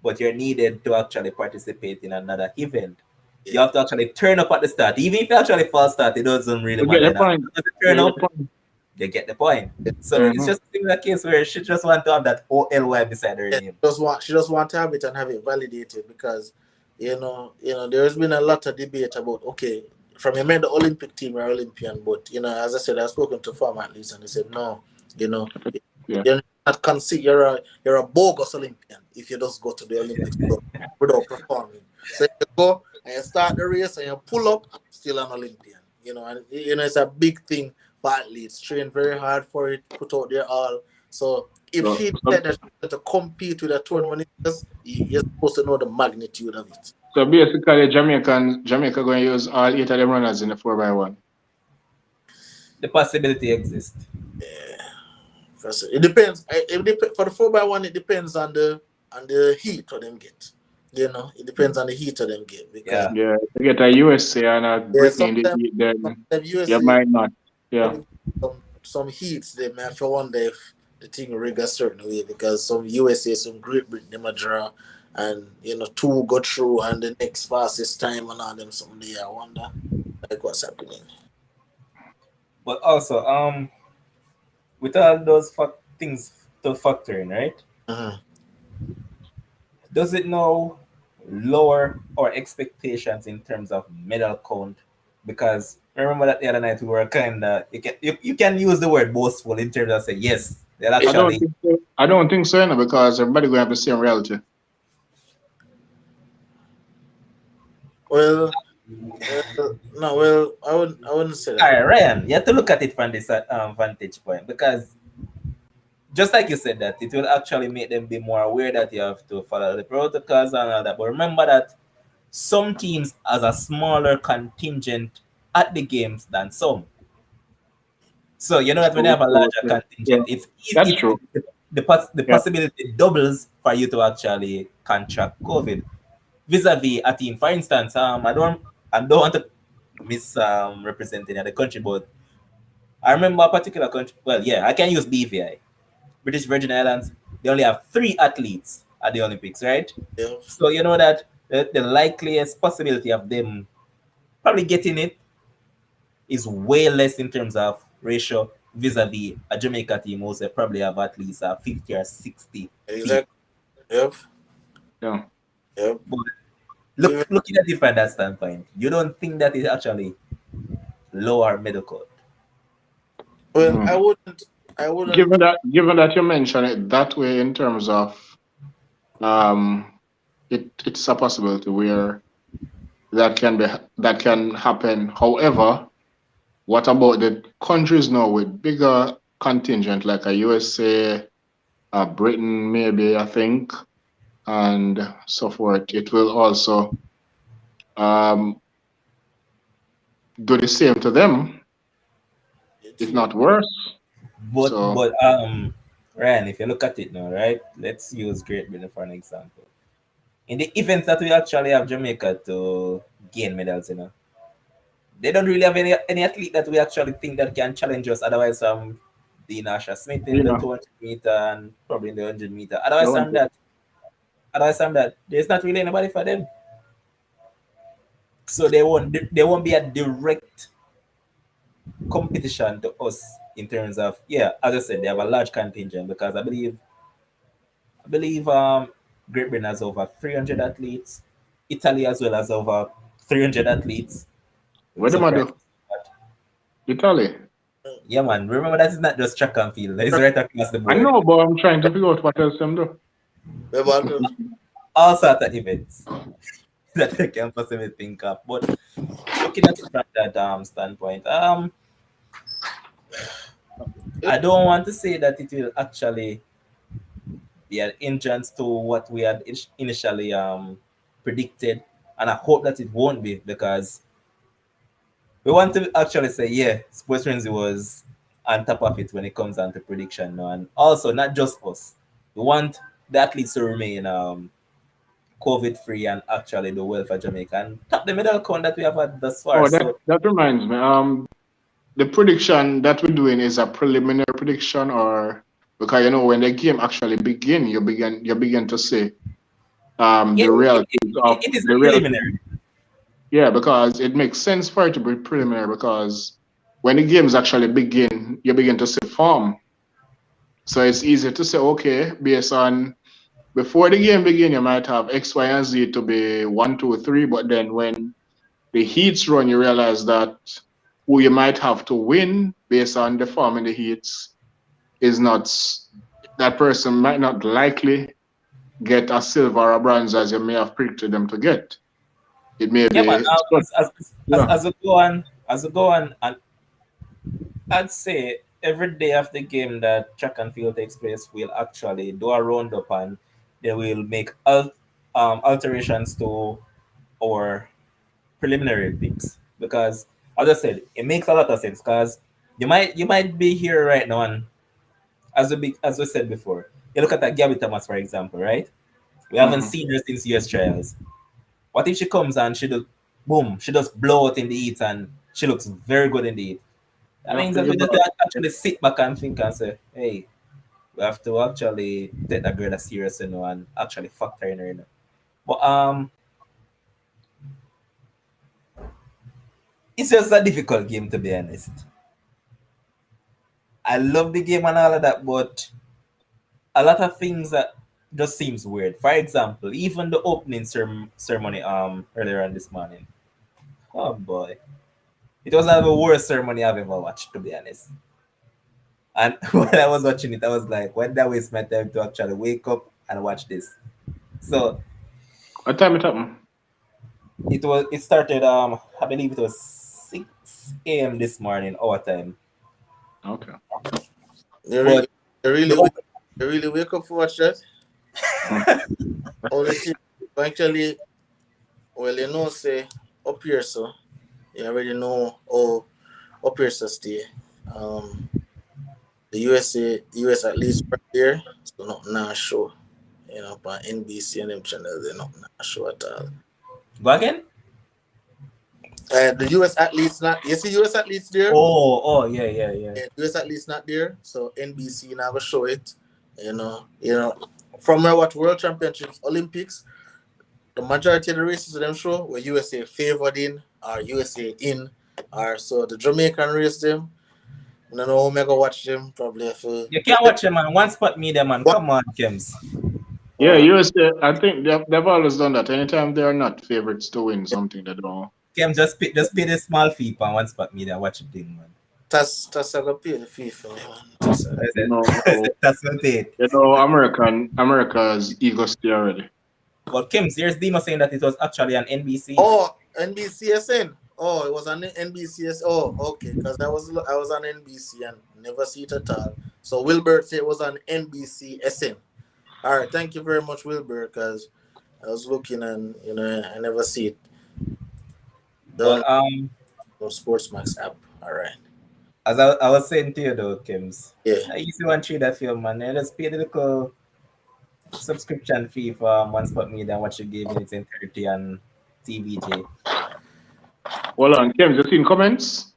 but you're needed to actually participate in another event. You Yeah. have to actually turn up at the start. Even if you actually false start, it doesn't really You get matter. the As point. long as you You turn get up, the point. you get the point. So it's Mm-hmm. just a similar case where she just want to have that OLY beside her Yeah, name. she just want to have it and have it validated because there's been a lot of debate about okay, from you made the Olympic team you're Olympian, but as I said, I've spoken to former athletes and they said no, you know Yeah. you're not considered you're a bogus Olympian if you just go to the Olympics without performing. So if you go and you start the race and you pull up, I'm still an Olympian. And it's a big thing for athletes. Train very hard for it, put out their all. So if So, she so, said that she's going to compete with a tournament, you're supposed to know the magnitude of it. so basically, Jamaica going to use all eight of them runners in the 4x1. The possibility exists. Yeah. It depends. For the 4x1, it depends on the heat of them get. It depends on the heat of them get because Yeah. Yeah, to get a USA and a yeah, Brittany in the heat, then sometimes you USA might not. Yeah. some heats they may have to wonder if the thing rig a certain way because some USA, some Great Britain, them a draw, and two go through and the next fastest time and all them something there. I wonder like what's happening. But also, with all those things to factor in, right? Uh-huh. Does it now lower our expectations in terms of medal count? Because remember that the other night we were kind of you can use the word boastful in terms of say yes, They'll I don't actually think so. I don't think so, you know, because everybody gonna have the same reality. Well, no, well, I wouldn't say all that. right, Ryan, you have to look at it from this vantage point because just like you said that it will actually make them be more aware that you have to follow the protocols and all that. But remember that some teams has a smaller contingent at the games than some. So you know that when you True, have a true, larger true, contingent, true. That's true. the Yeah. possibility doubles for you to actually contract COVID. Vis-a-vis a team, for instance, I don't want to misrepresenting the country, but I remember a particular country. Well, yeah, I can use BVI, British Virgin Islands. They only have 3 athletes at the Olympics, right? Yeah, So you know that the likeliest possibility of them probably getting it is way less in terms of ratio vis-a-vis a Jamaica team who say probably have at least 50 or 60 people. exactly. Yep, Yeah. yep. But Even looking at it from that standpoint, you don't think that is actually lower medical? well, I Mm. wouldn't. I wouldn't. Given that you mention it that way in terms of um, it's a possibility where that can happen. However, what about the countries now with bigger contingent like a USA, Britain, maybe I think, and so forth? It will also um, do the same to them, It if will. not worse. But So but Ryan, if you look at it now, right? Let's use Great Britain for an example. In the events that we actually have Jamaica to gain medals, they don't really have any athlete that we actually think that can challenge us. Otherwise, Dean Asher Smith in you the know, 200 meter and probably in the 100 meter. don't you? Otherwise, from that, there's not really anybody for them. So they won't be a direct competition to us in terms of, yeah, as I said, they have a large contingent because I believe Great Britain has over 300 athletes. Italy as well as over 300 athletes. What So am I practice. do? Italy. Yeah, man. Remember that is not just track and field. It's right across the I board. know, but I'm trying to figure out what else them do. But All sorts of events that I can possibly think of. But looking at it from that standpoint, I don't want to say that it will actually be an hindrance to what we had initially predicted, and I hope that it won't be because we want to actually say, yeah, Sports Frenzy was on top of it when it comes down to prediction now. And also, not just us. We want the athletes to remain COVID free and actually do well for Jamaica and top the medal count that we have had thus far. Oh, that So, that reminds me. The prediction that we're doing is a preliminary prediction, or because you know when the game actually begin, you begin to see yeah, the realities of it is the preliminary. reality. Yeah, because it makes sense for it to be preliminary because when the games actually begin, you begin to see form. So it's easy to say, okay, based on before the game begin, you might have X, Y, and Z to be one, two, three, but then when the heats run, you realize that who you might have to win based on the form in the heats is not that person might not likely get a silver or a bronze as you may have predicted them to get. It may Yeah, man. be so, yeah. As we go on, and I'd say every day of the game that track and field takes place, we'll actually do a roundup and they will make alterations to our preliminary picks because, as I said, it makes a lot of sense because you might be here right now and as we said before, you look at that Gabby Thomas for example, right? We haven't Mhm. seen her since US trials. What if she comes and she does boom, she does blow out in the heat and she looks very good in the heat? That You have means to that we give just up. actually sit back and think and say, hey, we have to actually take that girl serious, and actually factor in her. But it's just a difficult game to be honest. I love the game and all of that, but a lot of things that just seems weird. For example, even the opening ceremony earlier on this morning. Oh boy. It was one of the worst ceremony I've ever watched, to be honest. And when I was watching it, I was like, when did I waste my time to actually wake up and watch this? So What time it happened? it started I believe it was 6 a.m. this morning our time. Okay. You, But you really the wake, you really wake up for watch that? Mm. Only thing actually, well, say up here, so you already know how up here so stay. Um, the US at least right there, so not now show. On NBC and them channel, they're not now show at all. go again? The US athletes not you see US athletes there. Oh, yeah, yeah, yeah. Yeah, US athletes not there, so NBC never show it. From what World Championships, Olympics, the majority of the races of them show were USA favored in or USA in, or so the Jamaican race them. I don't know how mega watch them probably for You can't watch them, man. One spot media, man. what Come on, Kims. Yeah, or USA. I think they've always done that. Anytime they are not favorites to win something, they don't. Kim, just pay the small fee for one spot media. Watch the thing, man. that's I got pay the fee for me, man. I You said, I know, said that's what it. America's ego stay already. But Kim, here's Dima saying that it was actually an NBC. Oh, NBCSN. Oh, it was on NBCS. Oh, okay. Because I was on NBC and never see it at all. So Wilbert said it was on NBCSN. All right, thank you very much, Wilbur, because I was looking and I never see it. Download But the Sportsmax app. All right. as I was saying to you though, Kims, Yeah. I used to want to that film, man. I just pay the little subscription fee for one spot media and watch the game in its entirety on TVJ. Hold on, Kim, just in comments.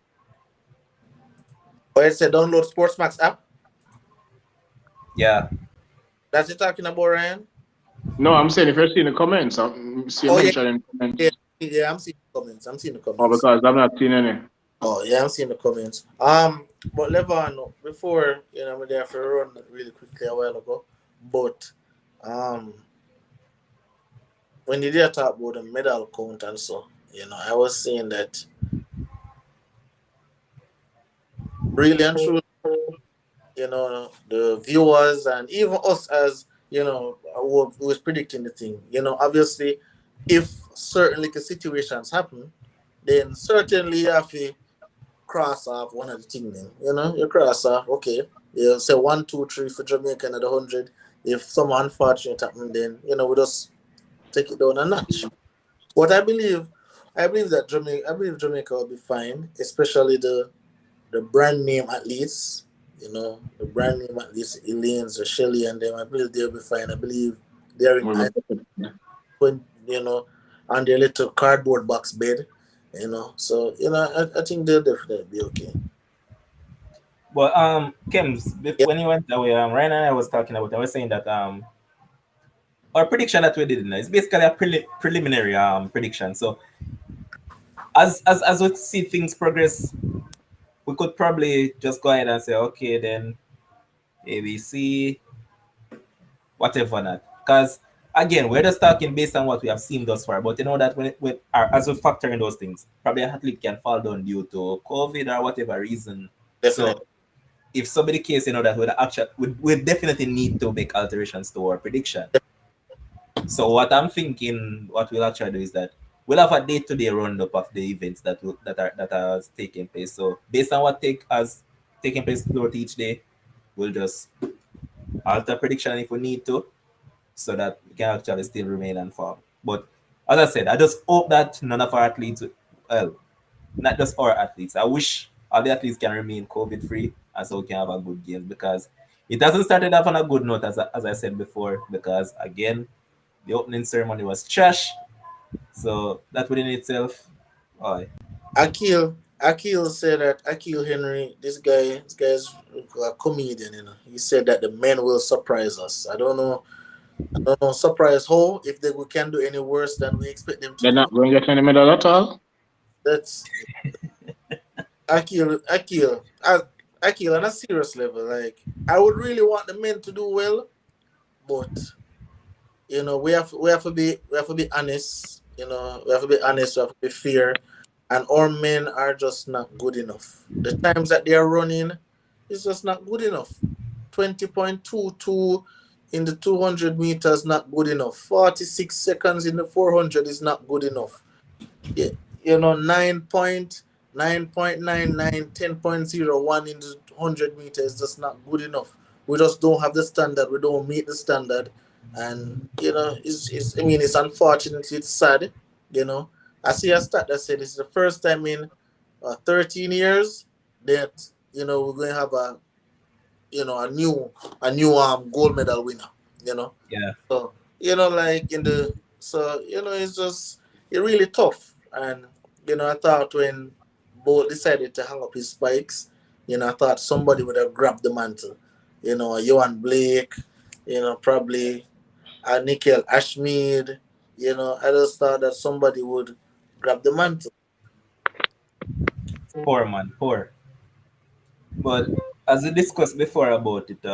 Oh, it said download Sportsmax app. Yeah. That's you talking about, Ryan? No, I'm saying if you're seeing the comments, I'm seeing Oh, yeah. mention in comments. Yeah, I'm seeing the comments. Oh, because I'm not seeing any. Oh, yeah, I'm seeing the comments. But Levon, before, I'm there for a run really quickly a while ago. But, when you did talk about the medal count and so, I was saying that really and truly, the viewers and even us as, who was predicting the thing, obviously, if certain like situations happen, then certainly you have to cross off one of the things. Then, you cross off, okay, you say 1, 2, 3 for Jamaica and at 100. If some unfortunate happen, then, we just take it down a notch. But I believe that Jamaica will be fine, especially the brand name athletes. The brand name athletes, Elaine's, Shelly, and them. I believe they'll be fine. I believe they're in, on their little cardboard box bed. So I think they'll definitely be okay. But Kims, when you went away, Ryan and I was talking about. I was saying that our prediction that we did, is basically a preliminary prediction. So as we see things progress, we could probably just go ahead and say, okay, then ABC, whatever not. Because again, we're just talking based on what we have seen thus far. But you know that as we factor in those things, probably an athlete can fall down due to COVID or whatever reason. Definitely. So if so be the case, that we definitely need to make alterations to our prediction. So what I'm thinking, what we'll actually do is that we'll have a day-to-day roundup of the events that are taking place. So based on what has taking place throughout each day, we'll just alter prediction if we need to, so that we can actually still remain informed. But as I said, I just hope that none of our athletes, well, not just our athletes, I wish all the athletes can remain COVID-free and so we can have a good game, because it hasn't started off on a good note, as I said before, because again, the opening ceremony was trash. So that within itself, oh, Akil said that Akil Henry, this guy's a comedian. He said that the men will surprise us. I don't know, surprise how, if they can do any worse than we expect them to They're do. not going to get any medal at all. That's Akil on a serious level. Like, I would really want the men to do well, but we have to be honest. We have to be honest. We have to be fair, and our men are just not good enough. The times that they are running, It's just not good enough. 20.22 in the 200 meters not good enough. 46 seconds in the 400 is not good enough. Yeah, 9.99, 10.01 in the 100 meters is just not good enough. We just don't have the standard. We don't meet the standard. And, it's I mean, it's unfortunate. It's sad. You know, I see a stat that said it's the first time in 13 years that, we're going to have a new gold medal winner. You know, Yeah. so like it's just it really tough. And I thought when Bolt decided to hang up his spikes, I thought somebody would have grabbed the mantle. Johan Blake, probably Nickel Ashmead. I just thought that somebody would grab the mantle. Poor man, poor. But as we discussed before about it,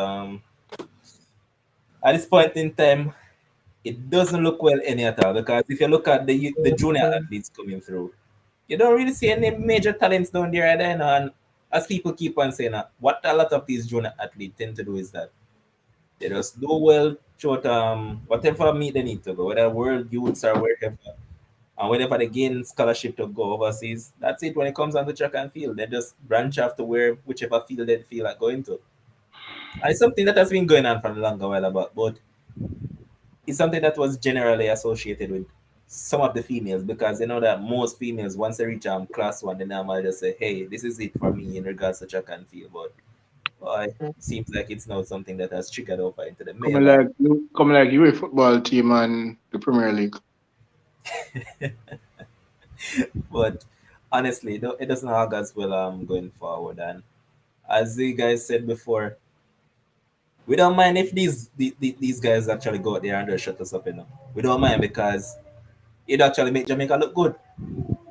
at this point in time, it doesn't look well any at all because if you look at the junior athletes coming through, you don't really see any major talents down there either. And as people keep on saying, what a lot of these junior athletes tend to do is that they just do well short whatever meet they need to go, whether world youths or wherever. And whenever they gain scholarship to go overseas, that's it when it comes on the track and field. They just branch off to whichever field they feel like going to. And it's something that has been going on for a longer while about, but it's something that was generally associated with some of the females because they know that most females, once they reach class one, they normally just say, hey, this is it for me in regards to track and field. But it seems like it's now something that has trickled over into the male. Coming like you a football team and the Premier League. But honestly, it doesn't hug as well going forward. And as you guys said before, we don't mind if these guys actually go out there and just shut us up, We don't mind because it actually make Jamaica look good.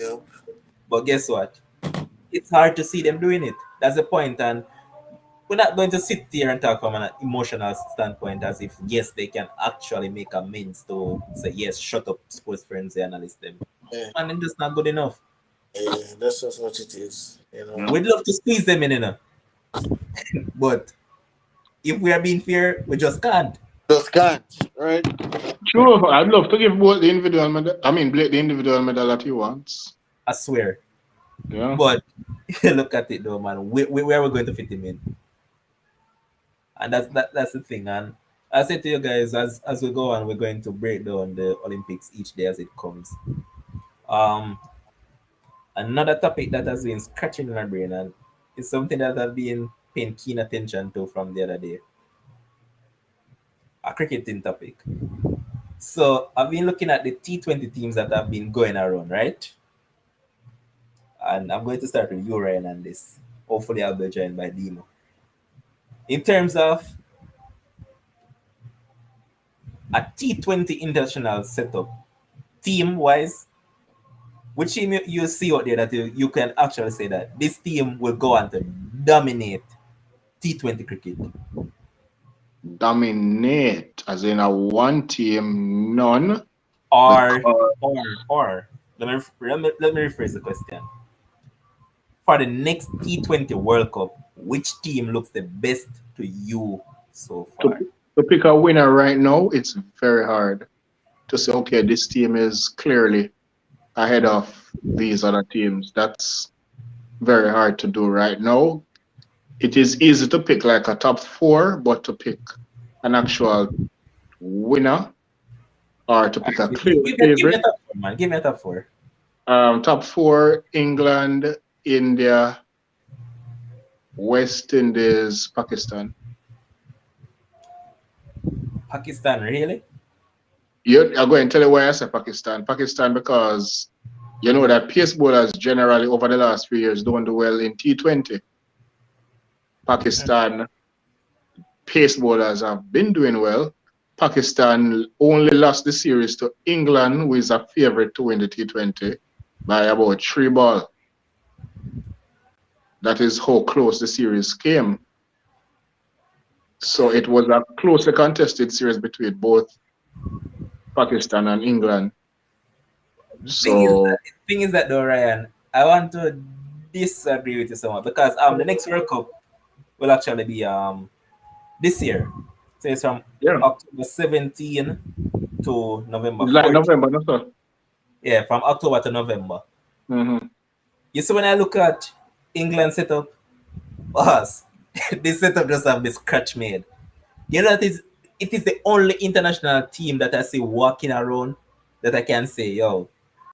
Yeah. But guess what? It's hard to see them doing it. That's the point. And we're not going to sit here and talk from an emotional standpoint as if, yes, they can actually make amends to say, yes, shut up, sports friends, and analyst them. Yeah. And it's just not good enough. Yeah, that's just what it is. We'd love to squeeze them in. But if we are being fair, we just can't. Just can't, right? Sure, I'd love to give both the individual medal. I mean, Blake the individual medal that he wants. I swear. Yeah. But look at it though, man. Where are we going to fit him in? And that's the thing. And I said to you guys, as we go on, we're going to break down the Olympics each day as it comes. Another topic that has been scratching my brain and it's something that I've been paying keen attention to from the other day. A cricketing topic. So I've been looking at the T20 teams that have been going around, right? And I'm going to start with you, Ryan, on this. Hopefully I'll be joined by Dino. In terms of a T20 international setup, team-wise, which team you see out there that you can actually say that this team will go on to dominate T20 cricket? Dominate, as in a one team, none. Or let me rephrase the question. For the next T20 World Cup, which team looks the best to you so far? To pick a winner right now, it's very hard to say, okay, this team is clearly ahead of these other teams. That's very hard to do right now. It is easy to pick like a top four, but to pick an actual winner or to pick a clear favorite. Give me a top four. Top four: England, India, West Indies, Pakistan. Pakistan, really? I'm going to tell you why I say Pakistan. Pakistan because you know that pace bowlers generally over the last 3 years don't do well in T20. Pakistan pace bowlers have been doing well. Pakistan only lost the series to England, who is a favorite to win the T20 by about 3 balls. That is how close the series came. So it was a closely contested series between both Pakistan and England. So thing is that though, Ryan, I want to disagree with you somewhat because the next World Cup will actually be this year. So it's from Yeah. October 17 to November It's like 14. November, no sir. Yeah, from October to November. Mm-hmm. You see, when I look at England setup, us, this setup just have this scratch made. You know, it is the only international team that I see walking around that I can say, yo,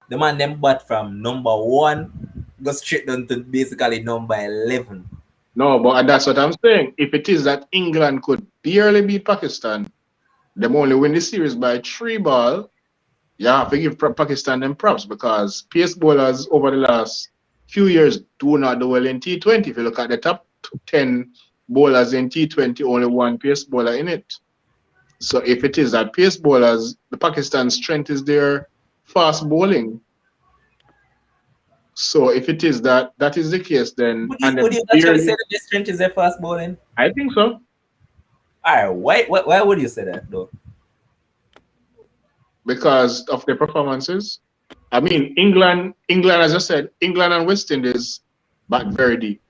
the man them bat from number 1 go straight down to basically number 11. No, but that's what I'm saying. If it is that England could barely beat Pakistan, them only win the series by 3 ball, you have to give Pakistan them props because pace bowlers over the last few years do not do well in T20. If you look at the top 10 bowlers in T20, only one pace bowler in it. So if it is that pace bowlers, the Pakistan strength is their fast bowling. So if it is that is the case, then Would you, and would then you actually say barely, that this strength is their fast bowling? I think so. Alright, why would you say that though? Because of their performances. I mean, England, as I said, England and West Indies bat very deep.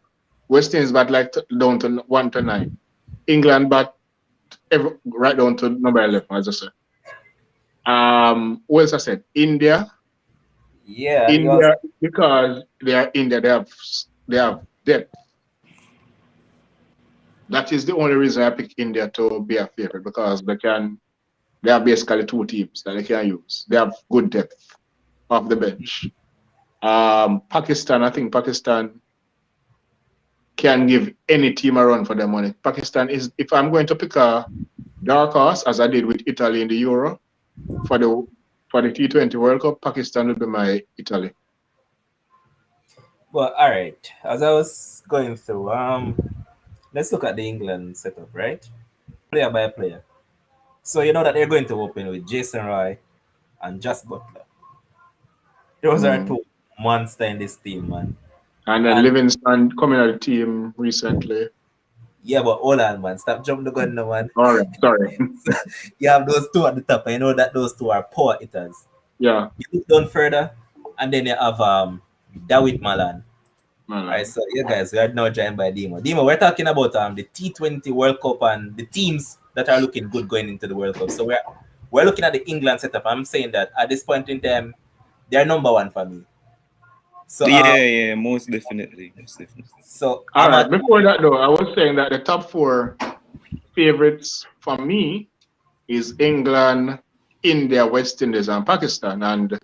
West Indies bat like down to 1 to 9. England bat right down to number 11, as I said. What else I said? India, Yeah, because because they are India, they have depth. That is the only reason I pick India to be a favorite because they have basically 2 teams that they can use. They have good depth off the bench. Pakistan, I think Pakistan can give any team a run for their money. Pakistan is, if I'm going to pick a dark horse, as I did with Italy in the Euro for the T20 World Cup, Pakistan will be my Italy. well, all right. As I was going through, let's look at the England setup, right? Player by player. So you know that they're going to open with Jason Roy and Just Butler. Those are 2 monsters in this team, man. And then Livingston coming out of the team recently. Yeah, but hold on, man. Stop jumping the gun, no, man. All right, sorry. You have those 2 at the top, and you know that those 2 are power hitters. Yeah. You look down further, and then you have Dawid Malan. All right, so yeah, guys, we are now joined by Dimo. Dimo, we're talking about the T20 World Cup and the teams that are looking good going into the World Cup. So we're looking at the England setup. I'm saying that at this point in time, they're number 1 for me. So yeah, most definitely. So all right, before that though, I was saying that the top 4 favorites for me is England, India, West Indies, and Pakistan. And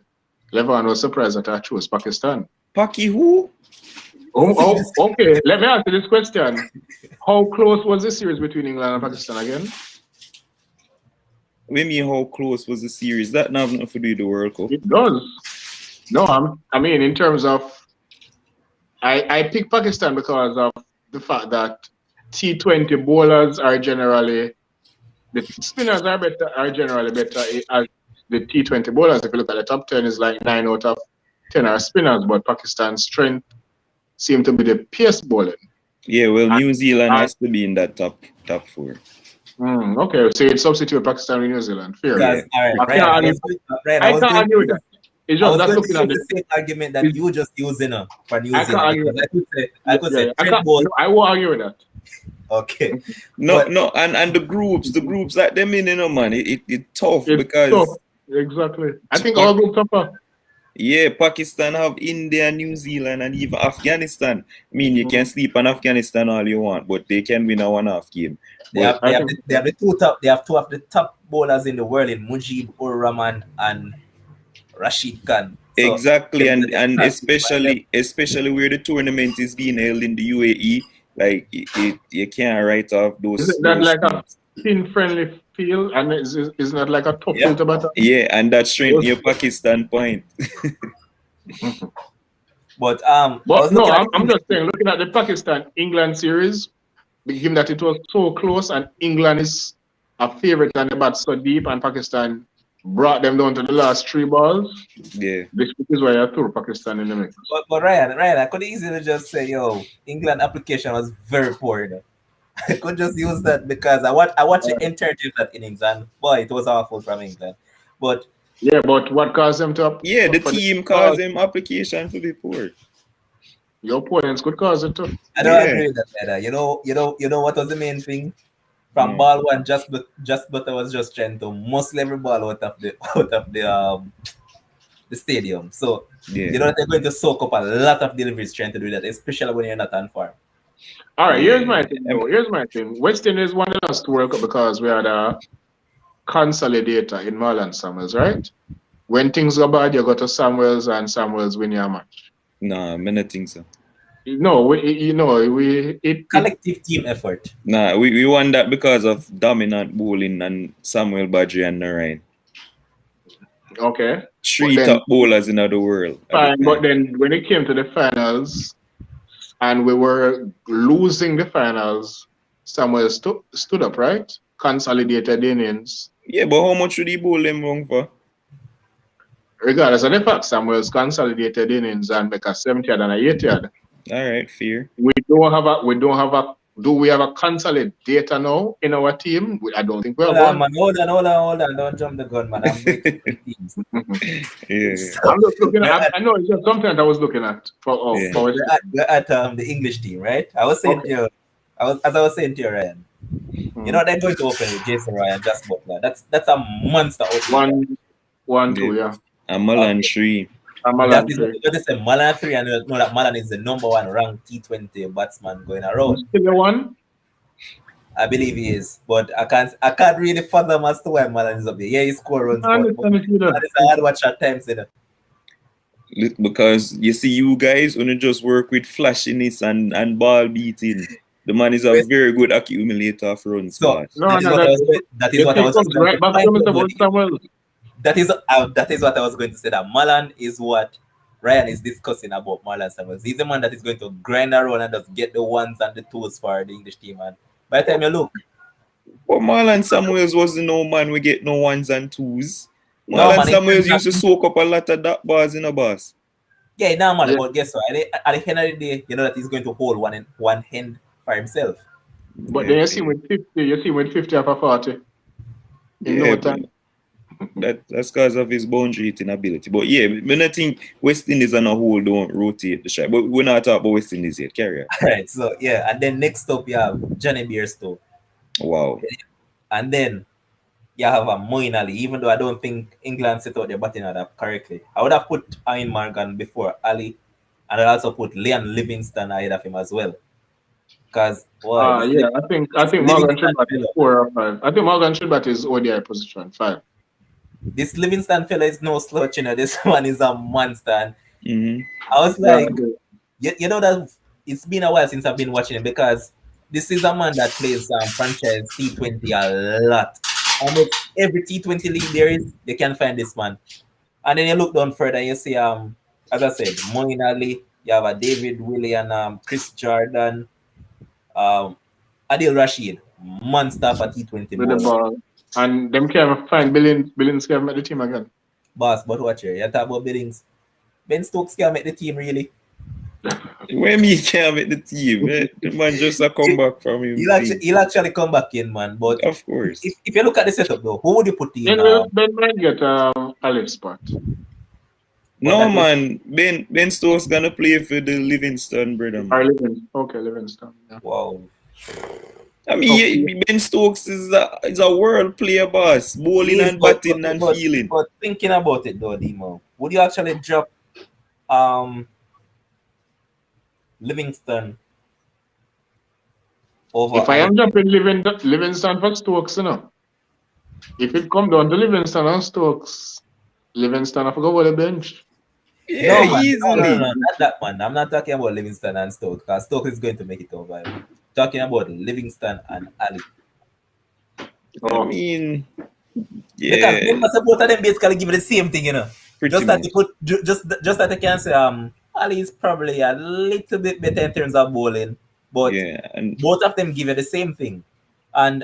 Levan was surprised that I chose Pakistan. Paki who? Oh, okay. Let me answer this question. How close was the series between England and Pakistan again? We mean how close was the series? That not have nothing to do with the World Cup. It does. No, I mean in terms of I picked Pakistan because of the fact that T20 bowlers are generally the spinners are generally better as the T20 bowlers. If you look at the top 10, is like 9 out of 10 are spinners, but Pakistan's strength seem to be the pace bowling. Yeah, well, New Zealand has to be in that top 4. Okay, so you'd substitute Pakistan with New Zealand. Fair. Yeah. I can't argue with that. It's just that looking at the same argument that you just using for New Zealand. I could say I won't argue with that. Okay. No, and the groups that them in, man, it's tough because tough. Exactly. I think all groups tougher. Yeah, Pakistan have India, New Zealand, and even Afghanistan. I mean, you can sleep on Afghanistan all you want, but they can win a 1-half game. They have 2 of the top bowlers in the world in Mujib Ur Rahman and Rashid Khan. So, exactly, and especially where the tournament is being held in the UAE, like you can't write off those. Is that like a spin-friendly feel, and is not like a top filter batter? Yeah, and that's straight your Pakistan point. But no, I'm just saying, looking at the Pakistan-England series, given that it was so close, and England is a favorite and they bat so deep, and Pakistan brought them down to the last 3 balls. Yeah. This is why I threw Pakistan in the mix. But Ryan, I could easily just say, yo, England application was very poor. You know? I could just use that because I watched the entirety of that innings, and boy, it was awful from England. But yeah, but what caused them to? Yeah, the team caused them application to be poor. Your opponents could cause it too. I don't Yeah. agree with that, either. You know what was the main thing? From ball one, just but I was just trying to muscle every ball out of the stadium. So Yeah. you know they're going to soak up a lot of deliveries trying to do that, especially when you're not on farm. All right, here's Yeah. my thing. Though. Here's my thing. West Indies wanted us to work up because we had a consolidator in Marlon Samuels, right? When things go bad, you go to Samuels and Samuels win your match. Nah, I don't think so. No, Collective team effort. Nah, we won that because of dominant bowling and Samuel Badri and Narayan. okay. Three But then, top bowlers in the world. at the fine. But time. then when it came to the finals and we were losing the finals, Samuel stood up, right? Consolidated innings. Yeah, but how much should he bowl them wrong for? Regardless of the fact, Samuel's consolidated innings and make a 70th and a 80th. All right, fair. Do we have a consolidator now in our team? I don't think we have Hold on, one. man. Hold on. Don't jump the gun, man. I'm breaking the teams. Yeah. I'm just looking at, I know it's just something that I was looking at for Yeah. We're at the English team, right? I was saying Okay. to you, as I was saying to you, Ryan. You know they're going to open with Jason Ryan, just Butler. That's a monster opening. One, two, yeah. And Malan 3. I'm That allowed is to. what they say Malan 3, and you know that Malan is the number one ranked T20 batsman going around. Still the one? I believe he is, but I can't really fathom as to why Malan is up there. Yeah, he score runs, I but understand it, you know. it's a hard watch at times, you know. Because you see, you guys only just work with flashiness and ball beating. The man is a very good accumulator of runs. So boss. No, that is no, what I that- was going. That is Your what I team was comes just going right to back find to out Mr. about. Samuel. That is what I was going to say. That Malan is what Ryan is discussing about Marlon Samuels. He's the man that is going to grind around and just get the ones and the twos for the English team. And by the time you look, But Marlon Samuels wasn't no man we get no ones and twos. No, Marlon man, Samuels used to soak up a lot of that bars in a boss. yeah, normal. Yeah. But guess what? At the end of the day, you know that he's going to hold one hand for himself. But then you see with 50 off a 40. In no time. That's because of his boundary hitting ability. But yeah, I think West Indies on a whole don't rotate the shot. But we're not talking about West Indies yet. Carry on. Right. So yeah, and then next up you have Johnny Bairstow. Wow. And then you have a Moeen Ali, even though I don't think England set out their batting order correctly. I would have put Ian Morgan before Ali, and I'd also put Leon Livingston ahead of him as well. Because Yeah, I think Morgan should bat is 4 or 5. I think Morgan should bat is ODI position 5. this Livingston fella is no slouch, you know. This one is a monster. And Mm-hmm. I was like, you know that it's been a while since I've been watching him, because this is a man that plays franchise T20 a lot. Almost every T20 league there is, they can find this man. And then you look down further and you see, as I said, Moeen Ali, you have a David Willian, Chris Jordan, Adil Rashid, monster for T20 With the bowler. ball. And them can find Billings can make the team again. Boss, but watch here, you talk about Billings. Ben Stokes can make the team, really. When me can't make the team, the man just a come back from him. He'll actually come back in, man. But Of course. if you look at the setup, though, who would you put in? Ben might get a left spot. No, man. Ben Stokes gonna play for the Livingston, brother. Or Livingston. Yeah. Wow. I mean, Ben Stokes is a world player, boss. Bowling and batting and feeling. But thinking about it, though, Demo, would you actually drop Livingston over? If I am jumping Livingston for Stokes, you know. If it come down to Livingston and Stokes, Livingston I forgot about the bench. Yeah, No, easily. not that, man. I'm not talking about Livingston and Stokes, because Stokes is going to make it over. I'm talking about Livingston and Ali. I mean, Because yeah. remember, both of them basically give you the same thing, you know. Pretty Just that much. you put, just that I can say, Ali is probably a little bit better in terms of bowling, but Yeah, and both of them give you the same thing. And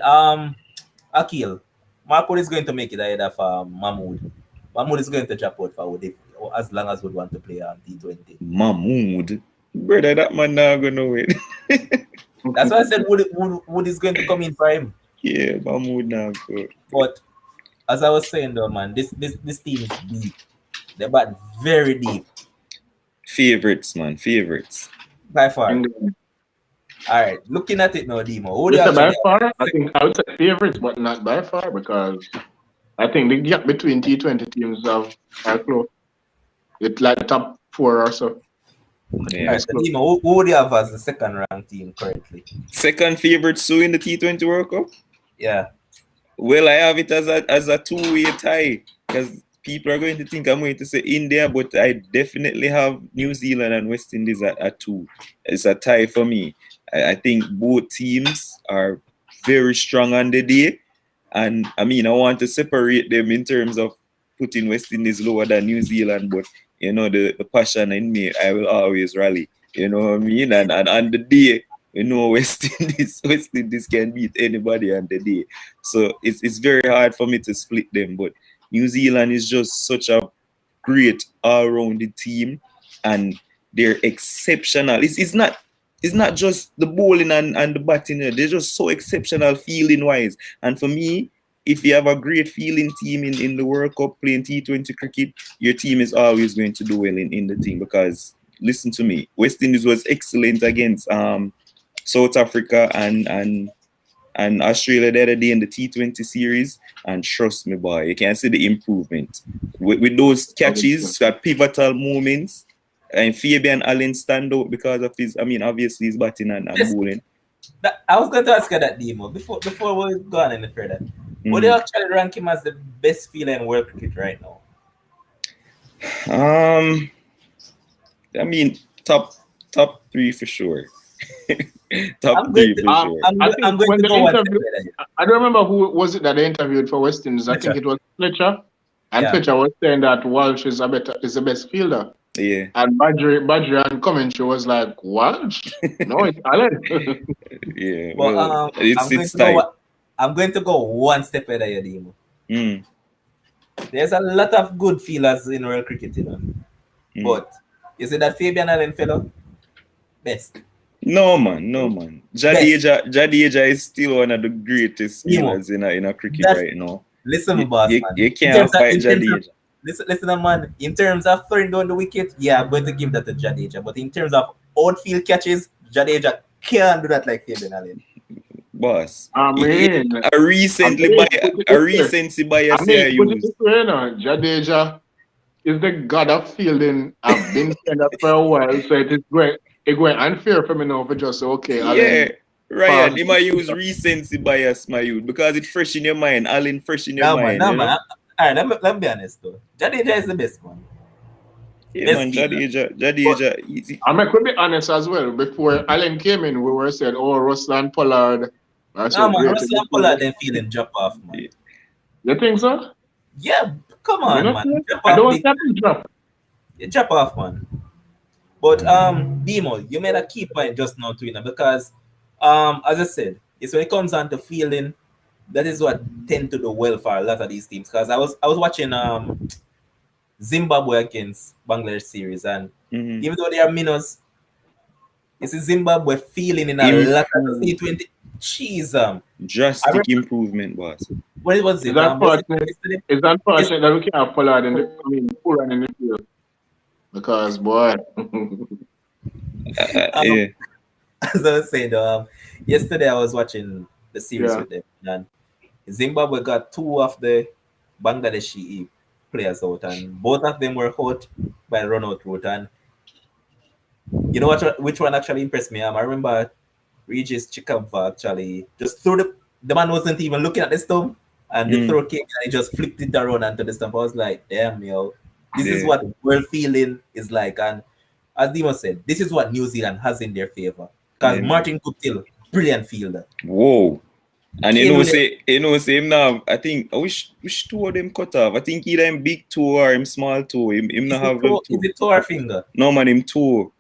Akil, Marco is going to make it ahead of Mahmood. Mahmood is going to drop out for Wood as long as Wood want to play T20. Mahmood. Brother, that man not gonna win. That's why I said Wood is going to come in for him. Yeah, Mahmood now go. But as I was saying though, man, this team is deep. They're bat very deep. Favorites, man. Favorites. By far. England. All right. Looking at it now, Demo. Who do you Just by actually far, I think I would say favorites, but not by far because I think the gap between T20 teams are close. It's like top four or so. I think All Yeah. right, it's so close. Demo, who would you have as the second ranked team currently? Second favorite Sue in the T20 World Cup? Yeah. Well, I have it as a two-way tie because people are going to think I'm going to say India, but I definitely have New Zealand and West Indies at two. It's a tie for me. I think both teams are very strong on the day, and I mean I want to separate them in terms of putting West Indies lower than New Zealand, but you know the passion in me, I will always rally. You know what I mean? And on the day, you know West Indies can beat anybody on the day. So it's very hard for me to split them. But New Zealand is just such a great all-rounded team, and they're exceptional. It's not just the bowling and the batting. They're just so exceptional feeling wise. And for me, if you have a great feeling team in the World Cup playing T20 cricket, your team is always going to do well in the team because listen to me, West Indies was excellent against South Africa and Australia the other day in the T20 series, and trust me, boy, you can see the improvement with those catches, that pivotal moments. And Fabian Allen stand out because of his, I mean, obviously his batting and Yes. bowling. I was going to ask you that, Demo, before we go on any further. Would you actually rank him as the best fielder in world cricket right now? I mean, top three for sure. top I'm three going to- for sure. I'm going to go one step further. I don't remember who was it that they interviewed for West Indies. I think Fletcher. it was Fletcher. And Yeah. Fletcher was saying that Walsh is the best fielder. Yeah, And Badger and commentary was like, Walsh? No, it's Allen. yeah. But Well, I'm going to go one step further here, Demo. Mm, There's a lot of good fielders in world cricket, you know. mm. But you see that Fabian Allen fellow? Best. No man. Jadeja is still one of the greatest fielders in a cricket That's- right now. Listen, boss, man. You In can't terms of- fight in terms of- Jadeja. Listen, man. In terms of throwing down the wicket, yeah, I'm going to give that to Jadeja. But in terms of outfield catches, Jadeja can't do that like Fabian Allen. Boss. I mean, a recency bias here used. Jadeja is the god of fielding. I've been saying that for a while, so it is going unfair for me now for just say, okay, Yeah, Allen. Ryan, you might use recency bias, my youth, because it's fresh in your mind. Allen fresh in your mind. No, you know? man. All right, let me be honest though. Jadeja is the best one. Yeah, Best man, fielder. Jadeja. Easy. I mean, could be honest as well. Before Allen came in, we were saying, oh, Russell and Pollard are so No, man. great. Russell and Pollard then feeling drop off, man. You think so? Yeah, come on, You know, man. Drop I off, don't big- want to drop. You drop off, man. But Demo, you made a key point just now, Twina, because as I said, it's when it comes down to fielding, that is what tend to do well for a lot of these teams. Because I was watching Zimbabwe against Bangladesh series, and Mhm. even though they are minnows, you see Zimbabwe feeling in a lot of T20. Jeez, Drastic improvement, boss. what was Is it? that Was it fortunate? yesterday? It's unfortunate that we can't have Pollard in the Pollard in the field. Because, boy, Yeah. As I was saying, yesterday I was watching the series Yeah. with them, and Zimbabwe got two of the Bangladeshi players out, and both of them were out by run out route. And you know which one actually impressed me? I remember Regis Chikava actually just threw the man wasn't even looking at the stump, and the throw came and he just flipped it around onto the stump. I was like, damn, yo, this is Yeah. what world feeling is like. And as Dimo said, this is what New Zealand has in their favor. Because Yeah. Martin Guptill, brilliant fielder. Whoa. And Kill you know, say him now. I think I wish two of them cut off. I think either him big toe or him small toe. Him Is not have them two. it toe or finger? No man, him toe.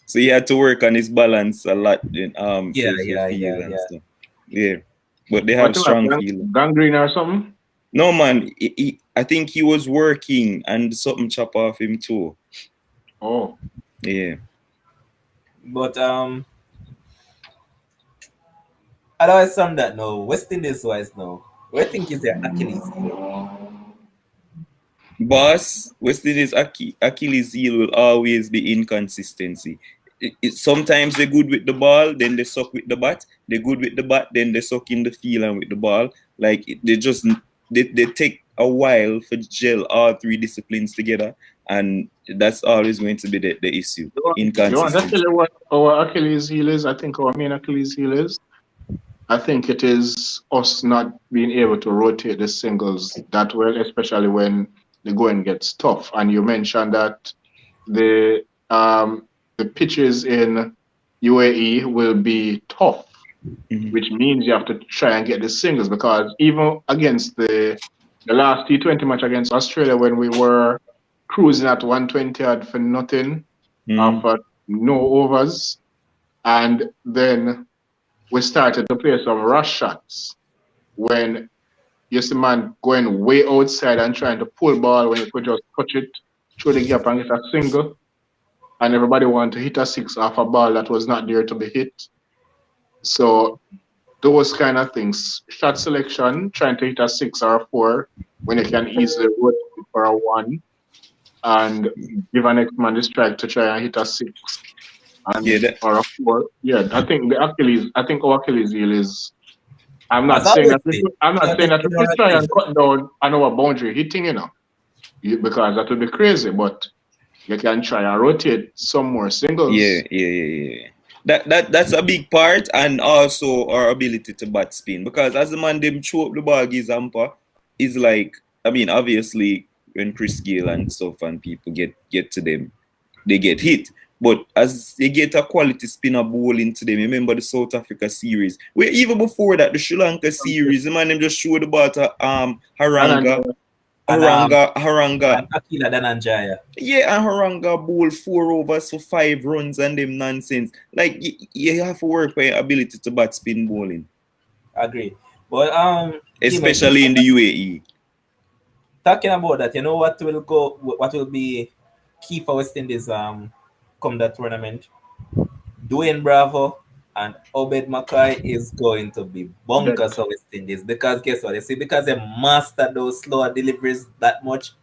So he had to work on his balance a lot. Yeah. Stuff. Yeah. But they have strong field. gangrene or something? No man, I think he was working and something chop off him too. Oh. Yeah. But otherwise from that no, West Indies wise no. What I think is their Achilles heel? Boss, West Indies Achilles heel will always be inconsistency. sometimes they're good with the ball, then they suck with the bat. They're good with the bat, then they suck in the field and with the ball. Like they take a while for gel all three disciplines together, and that's always going to be the issue. You want to tell Inconsistency. you what our Achilles heel is? I think our main Achilles heel is. I think it is us not being able to rotate the singles that well, especially when the going gets tough. And you mentioned that the pitches in UAE will be tough, which means you have to try and get the singles, because even against the last T20 match against Australia, when we were cruising at 120 odd for nothing for no overs, and then we started to play some rush shots when you see man going way outside and trying to pull ball when you could just touch it through the gap and get a single, and everybody wanted to hit a six off a ball that was not there to be hit. So those kind of things, shot selection, trying to hit a six or a four when you can easily rotate it for a one and give an next man the strike to try and hit a six and or a four. Yeah, I think our Achilles heel is. I'm not saying that we should try and cut down on our boundary hitting, because that would be crazy. But you can try and rotate some more singles. Yeah. That's a big part, and also our ability to bat spin, because as the man them throw up the ball gives Zampa is like, I mean, obviously when Chris Gayle and stuff and people get to them, they get hit. But as they get a quality spinner ball into them, remember the South Africa series, where even before that, the Sri Lanka series, the man them just threw the ball to Haranga. Akila Dananjaya. Yeah, and Haranga bowl 4 overs for 5 runs and them nonsense. Like you have to work for your ability to bat spin bowling. Agree. But especially in the UAE. Talking about that, you know what will be key for West Indies come that tournament? Dwayne Bravo and Obed Mackay is going to be bonkers for West Indies, because guess what? Because they master those slower deliveries that much,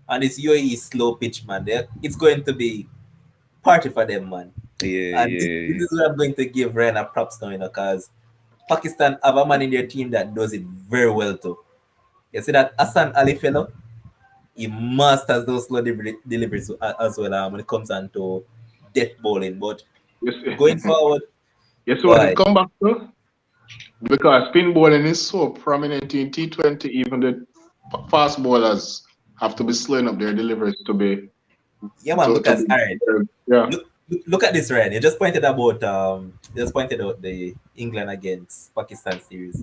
and it's UAE slow pitch, man. It's going to be party for them, man. Yeah, This is what I'm going to give Ryan props now, because Pakistan have a man in their team that does it very well too. You see that Hassan Ali fellow? He masters those slow deliveries as well when it comes on to death bowling. But going forward, yes, what to come back to? Because spin bowling is so prominent in T20, even the fast bowlers have to be slowing up their deliveries to be. Yeah, man. Because look at this, Ryan. You just pointed out the England against Pakistan series.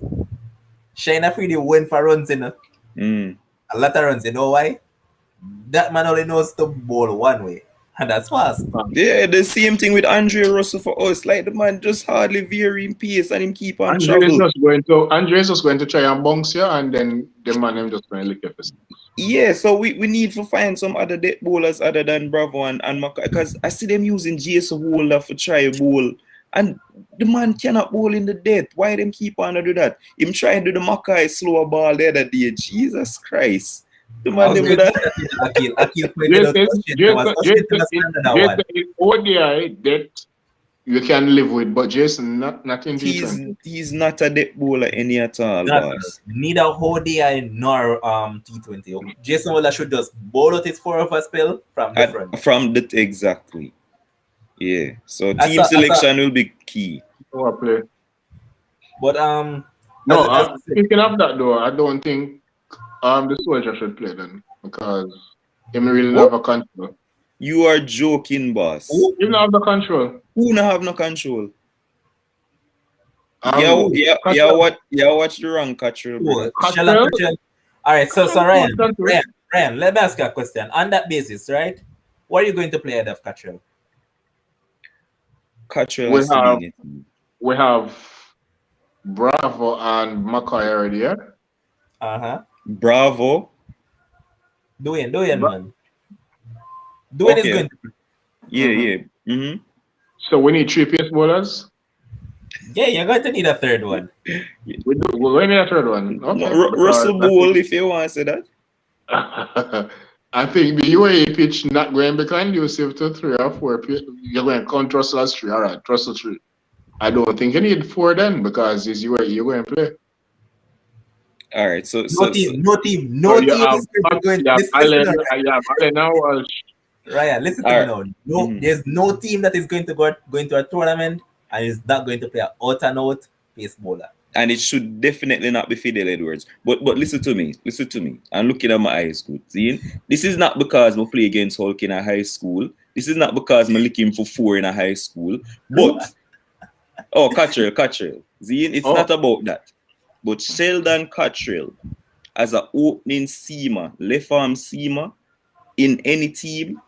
Shane Afridi went for runs a lot of runs. You know why? That man only knows to bowl one way, and that's fast. Yeah, the same thing with Andre Russell for us. Like the man just hardly vary in pace and him keep on traveling. Andre's just going to try and bounce you, and then the man him just going to lick your face. Yeah, so we need to find some other death bowlers other than Bravo and Mackay, because I see them using Jason Holder for try bowl, and the man cannot bowl in the death. Why them keep on to do that? Him try to do the Mackay slower ball the other day. Jesus Christ. The man them with that. Jason ODI that you can live with, but Jason not in T20. He's not a death bowler any at all, boss. Neither ODI nor T20. Jason Holder should just bowl out his 4 over spell from the front. Exactly. Yeah. So team selection will be key. Play. But speaking of that though, I don't think the soldier should play then, because he really don't have a control. You are joking, boss. He don't have the control. Who don't have no control? Watch the wrong control. All right, so Ryan, let me ask you a question. On that basis, right? What are you going to play ahead of Cottrell? We have Bravo and Mackay already here. Bravo. Dwayne, man. Dwayne is going to play. Yeah. Mm-hmm. So we need 3 pace bowlers? Yeah, you're going to need a third one. We need a third one. Okay. Russell Bowl, if you want to say that. I think the UAE pitch not going to be conducive to 3 or 4. You're going to count Russell as 3. All right, Russell 3. I don't think you need 4 then because it's UAE you're going to play. All right, so No team you have, is going. you have Listen Allen, now, you have Allen and Walsh. Ryan, listen to All me right. now. No, there's no team that is going to go into a tournament and is not going to play an out and out pace bowler. And it should definitely not be Fidel Edwards. But listen to me. I'm looking at my high school. See, this is not because I play against Hulk in a high school. This is not because I'm looking for 4 in a high school. But Cottrell. See, it's not about that. But Sheldon Cottrell as an opening seamer, left arm seamer in any team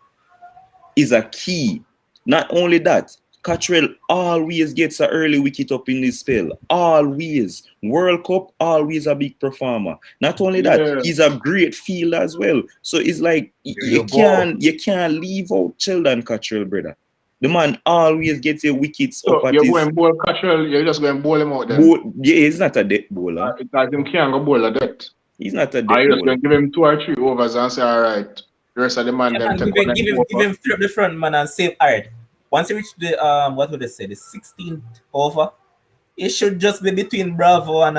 is a key. Not only that, Cottrell always gets an early wicket up in this spell. Always. World Cup, always a big performer. Not only that, he's a great fielder as well. So it's like you can't leave out Sheldon Cottrell, brother. The man always gets your wickets so up at you're his... going to bowl Cottrell, you're just going to bowl him out then? Yeah, he's not a death bowler. Because him can't go bowl a death. He's not a death Are you just bowler. going to give him 2 or 3 overs and say, all right, the rest of the man then take give him three up the front man and save. All right. Once he reach the what would they say, the 16th over, it should just be between Bravo and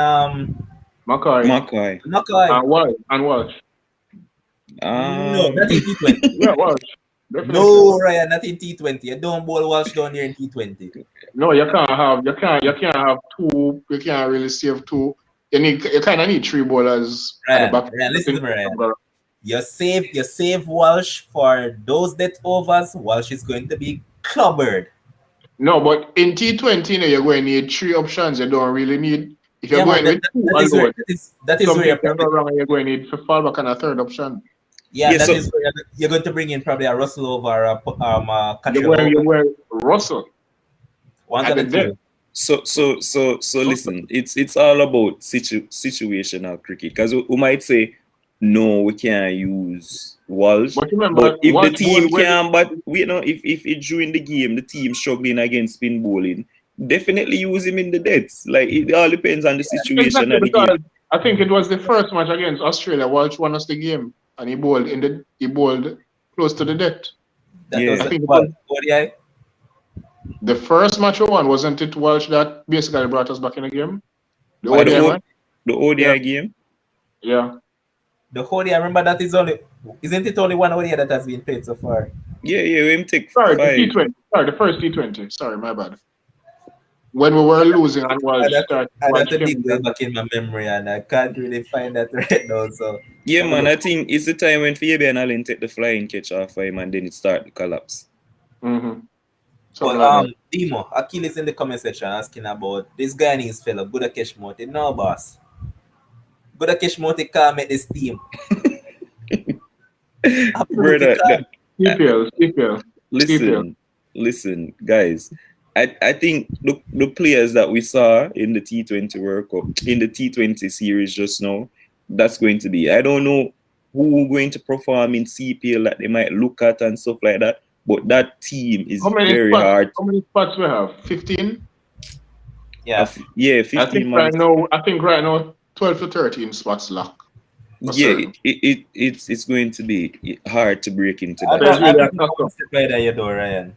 McCoy. And Walsh. No, not in T20. Yeah, Walsh. Definitely. No, Ryan, not in T20. You don't bowl Walsh down there in T20. No, you can't have 2. You can't really save 2. You kind of need 3 bowlers at the back. Ryan, listen to me, Ryan. You save Walsh for those death overs. Walsh is going to be clobbered. No, but in T20, you're going to need 3 options. You don't really need. If you're going with 2 alone, that is where you're going to need to fall back on a 3rd option. Yeah, that is where you're going to bring in probably a Russell over a Cottrell. You're going Russell. One of the two. So listen, it's all about situational cricket. Because we might say, no, we can't use Walsh. But remember, but if the team can, but if it during the game, the team struggling against spin bowling, definitely use him in the deaths. Like it all depends on the situation of the game. I think it was the first match against Australia. Walsh won us the game, and he bowled close to the death. I think ODI. The first match we won, wasn't it Walsh that basically brought us back in the game? The ODI game? Yeah. The ODI, remember that isn't it only one ODI that has been played so far? Yeah, we take Sorry, 5. the T20. Sorry, the first T20. Sorry, my bad. When we were losing and Walsh started. I have to dig way back in my memory and I can't really find that right now. So yeah, man, I think it's the time when Fabian Allen take the flying catch off him and then it start to collapse. Mm-hmm. But Dimo, Achilles in the comment section asking about this Guyanese fella, Buddha Keshmote. No, boss. Buddha Keshmote can't make this team. Brother, CPL. Listen, guys. I think the players that we saw in the T20 World Cup, in the T20 series just now, that's going to be. I don't know who going to perform in CPL that they might look at and stuff like that. But that team is very hard. How many spots we have? 15? Yeah. 15. I think right now 12 to 13 spots locked. Yeah, it's going to be hard to break into that. I'll go one step ahead, Ryan.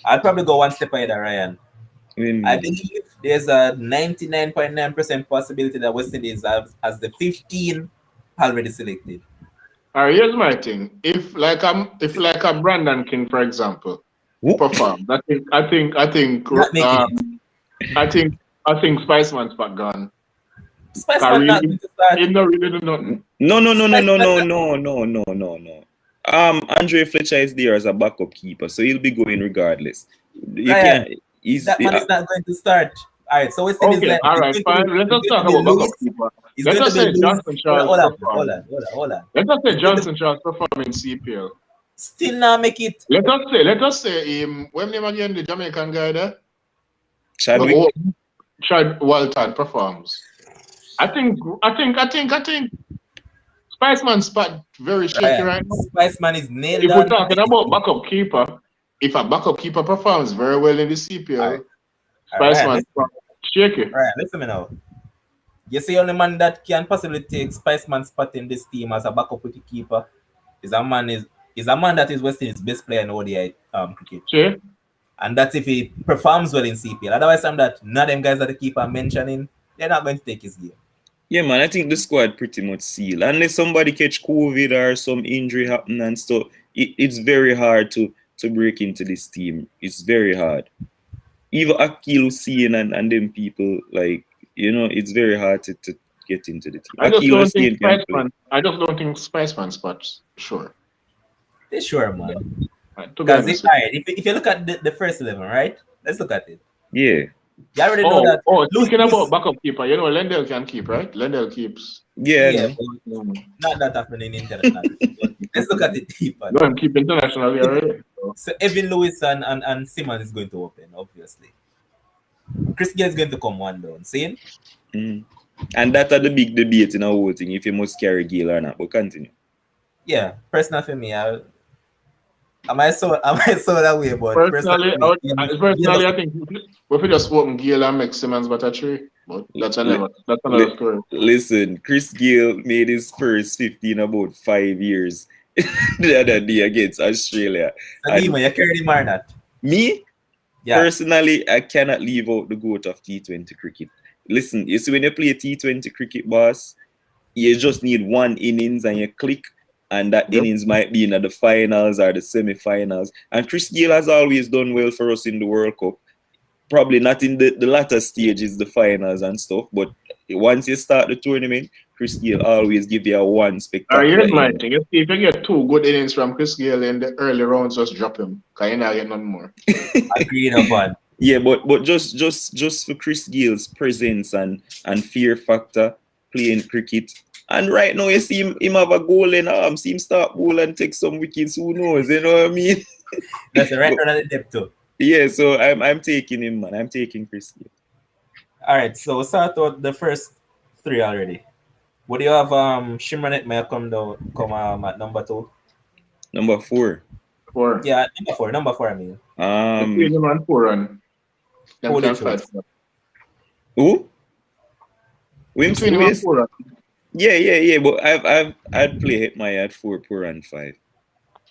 I'll probably go one step ahead, Ryan. I believe there's a 99.9% possibility that West Indies has the 15 already selected. Here's my thing. If like a Brandon King, for example, perform, I think Spiceman's back gone. Spiceman not going to start. He not really do nothing. No. Andre Fletcher is there as a backup keeper, so he'll be going regardless. That man is not going to start. All right, so West Indies. Okay, all right, fine. Let us talk about backup keeper. Let us say Johnson Charles. Hold on. Let us say Johnson Charles perform in CPL. Still not make it. Let us say when name again the Jamaican guy there? Chad Walton performs. I think Spiceman spot very shaky right now. Spiceman is nailed. If we're talking about backup keeper, if a backup keeper performs very well in the CPL, Spiceman spot shaky. Right, listen to me now. You see, only man that can possibly take Spiceman's spot in this team as a backup wicketkeeper is a man that is West Indies' best player in ODI cricket. See? And that's if he performs well in CPL. Otherwise, some that none of them guys that the keeper mentioning, they're not going to take his game. Yeah, man, I think the squad pretty much sealed. Unless somebody catch COVID or some injury happen and stuff, it's very hard to break into this team. It's very hard. Even Akil Hussein and them people, like, you know, it's very hard to get into the team. I just Akil don't think Hussein can play. Spiceman spots sure. They're sure, man. To be Because honest. if you look at the first 11, right? Let's look at it. Yeah. You already know that. Speaking about backup keeper, you know Lendell can keep, right? Lendell keeps. Yeah, Yeah, no. but not that happening in international. Let's look at it deeper. No, I'm keep internationally already. So Evan Lewis and Simmons is going to open, obviously. Chris Gayle is going to come one down. See? Mm. And that's the big debate in our whole thing, if you must carry Gayle or not. But continue. Yeah, personal for me, I might saw that way, but Personally, I think we could just open Gayle and make Simmons but a tree. But that's another story. Listen, Chris Gayle made his first 50 in about 5 years the other day against Australia. So Dima, you carry him or not? Me? Yeah. Personally, I cannot leave out the GOAT of T20 cricket. Listen, you see when you play T20 cricket, boss, you just need one innings and you click, and that innings might be in the finals or the semi-finals. And Chris Gayle has always done well for us in the World Cup. Probably not in the latter stages, the finals and stuff, but once you start the tournament, Chris Gayle always give you a one spectacular Here's my thing. If you get 2 good innings from Chris Gayle in the early rounds, just drop him. Because you're not getting none more. Agreed upon. Yeah, but just for Chris Gayle's presence and fear factor playing cricket. And right now you see him have a goal in arm, see him start ball and take some wickets, who knows, you know what I mean? That's the right one at the depth too. Yeah, so I'm taking him, man. I'm taking Chris Gayle. Alright, so start out the first 3 already. What do you have Shimranet may come at number 2? Number 4. 4. Yeah, number 4 I mean. Between him and 4 run. Who they choose? Who? Between him and 4 run. Yeah, but I'd play Hitmaya at 4 and 5.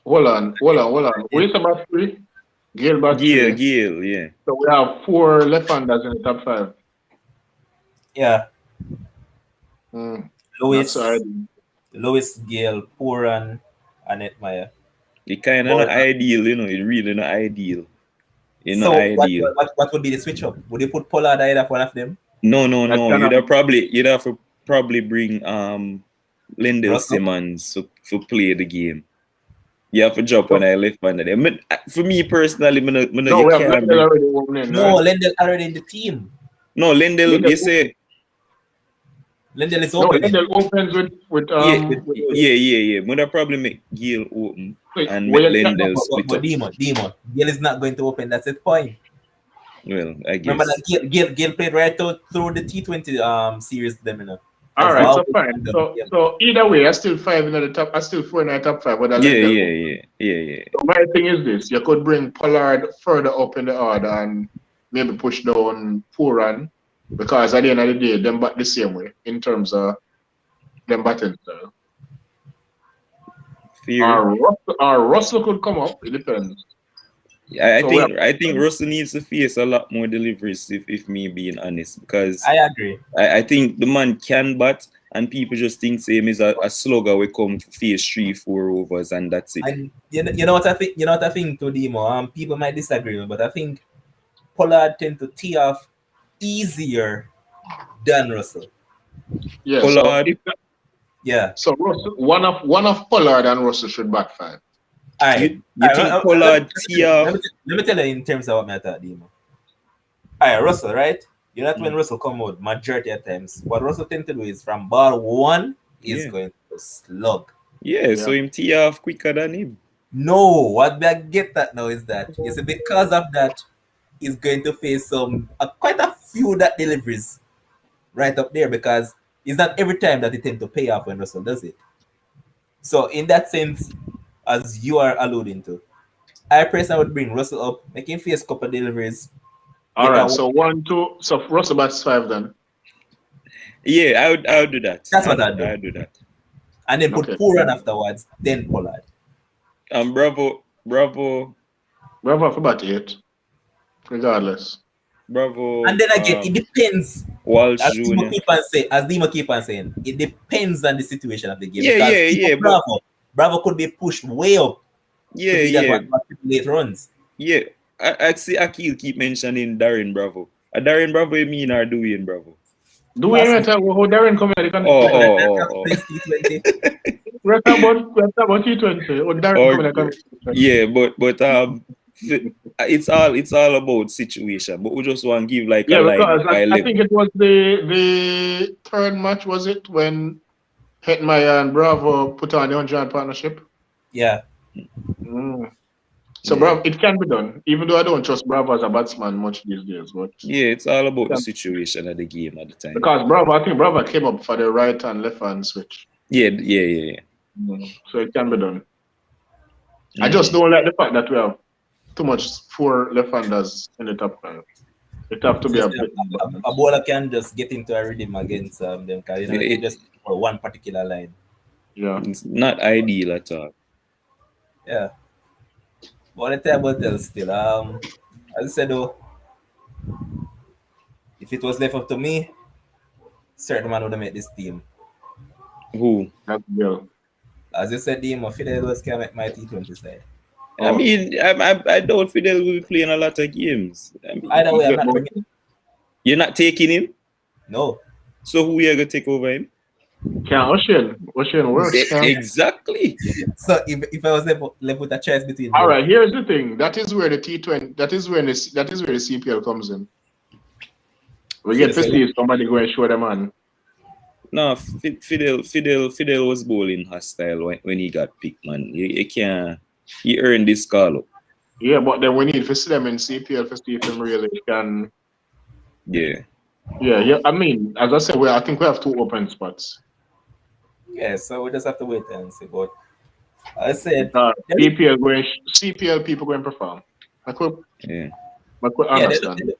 Hold on. Who is about 3? Gayle bat 3. Gayle, yeah. So we have 4 left-handers in the top 5. Yeah. Lewis, Gayle, Puran, and Hitmaya. It kind of not ideal, you know. It really not ideal. It's not ideal. What would be the switch up? Would you put Pollard either of one of them? No. You'd have to probably bring Lendell Simmons to play the game. You have to drop when I left under them. For me personally, Lendell already in the team. No, Lendell, you say. Lendell is open. No, Lendell opens with Yeah. Would probably make Gayle open and make Lendell split up. Demo. Gayle is not going to open. That's the point. Well, I guess. Remember that Gayle played right through the T20 series. Them, you know. All right, so fine. So either way, I still 5 in the top. I still 4 in the top 5. But Yeah. So my thing is this: you could bring Pollard further up in the order and maybe push down Puran, because at the end of the day, them bat the same way in terms of them batting style. Or Russell could come up. It depends. I think Russell needs to face a lot more deliveries, if me being honest, because I agree. I think the man can bat, and people just think him is a slugger we come face 3-4 overs and that's it. And you know what I think? You know what I think, to Demo? People might disagree, but I think Pollard tend to tee off easier than Russell. Yeah. Pollard. So Russell, one of Pollard and Russell should bat 5. All right. You think Pollard tee off? Let me tell you in terms of what I thought, Demo. All right, Russell, right? You know that when Russell come out, majority of times, what Russell tend to do is from ball 1 is going to slug. Yeah, so him tee off quicker than him. No, what I get that now is that it's because of that he's going to face quite a few that deliveries right up there, because it's not every time that it tend to pay off when Russell does it. So in that sense, as you are alluding to, I personally would bring Russell up, make him face a couple of deliveries. All right, so 1, 2. So Russell bats 5 then. Yeah, I would do that. That's what I'd do. I would do that. And then put Okay. Puran afterwards, then Pollard. Bravo, Bravo for about 8. Regardless. Bravo. And then again, it depends. Walsh As Jr. Dima keep on saying, it depends on the situation of the game. Yeah, Because yeah, even yeah. Bravo could be pushed way up Yeah, to be that yeah, one late runs. yeah. I see Akil keep mentioning Darren Bravo. Darren Bravo, you mean or Dwayne Bravo? Do we even talk about how Darren coming at the country? Oh. T20. We're talking about T20. Or Darren coming at the country. Yeah, but it's all about situation. But we just want to give like Yeah, a line because high I level. think it was the third match, was it, when Hetmyer and Bravo put on the 100 partnership? Yeah. So Yeah. Bravo, it can be done. Even though I don't trust Bravo as a batsman much these days, but Yeah, it's all about the situation of the game at the time. because I think Bravo came up for the right and left hand switch. Yeah. So it can be done. I just don't like the fact that we have too much 4 left-handers in the top 5. It have to be a bit. A bowler can just get into a rhythm against them because it just for one particular line. Yeah. It's not ideal at all. Yeah. But the table tells still. As I said though, if it was left up to me, certain man would have made this team. Who? That's real. As you said, Dima, Fidel was can make my T20 side. I mean, I doubt Fidel will be playing a lot of games. I mean, Either way, I'm not bringing him. you're not taking him? No. So who are you going to take over him? Can Ocean works. Exactly. So if I was left with a choice between All right, here's the thing. That is where the T20. That is where the CPL comes in. We get to see somebody go and show them on. No, Fidel was bowling hostile when he got picked, man. You can't. He earned this call up. Yeah, but then we need to see them in CPL to see if them really can. Yeah. Yeah. I mean, as I said, I think we have 2 open spots. Yeah, so we just have to wait and see. But I said CPL people going to perform.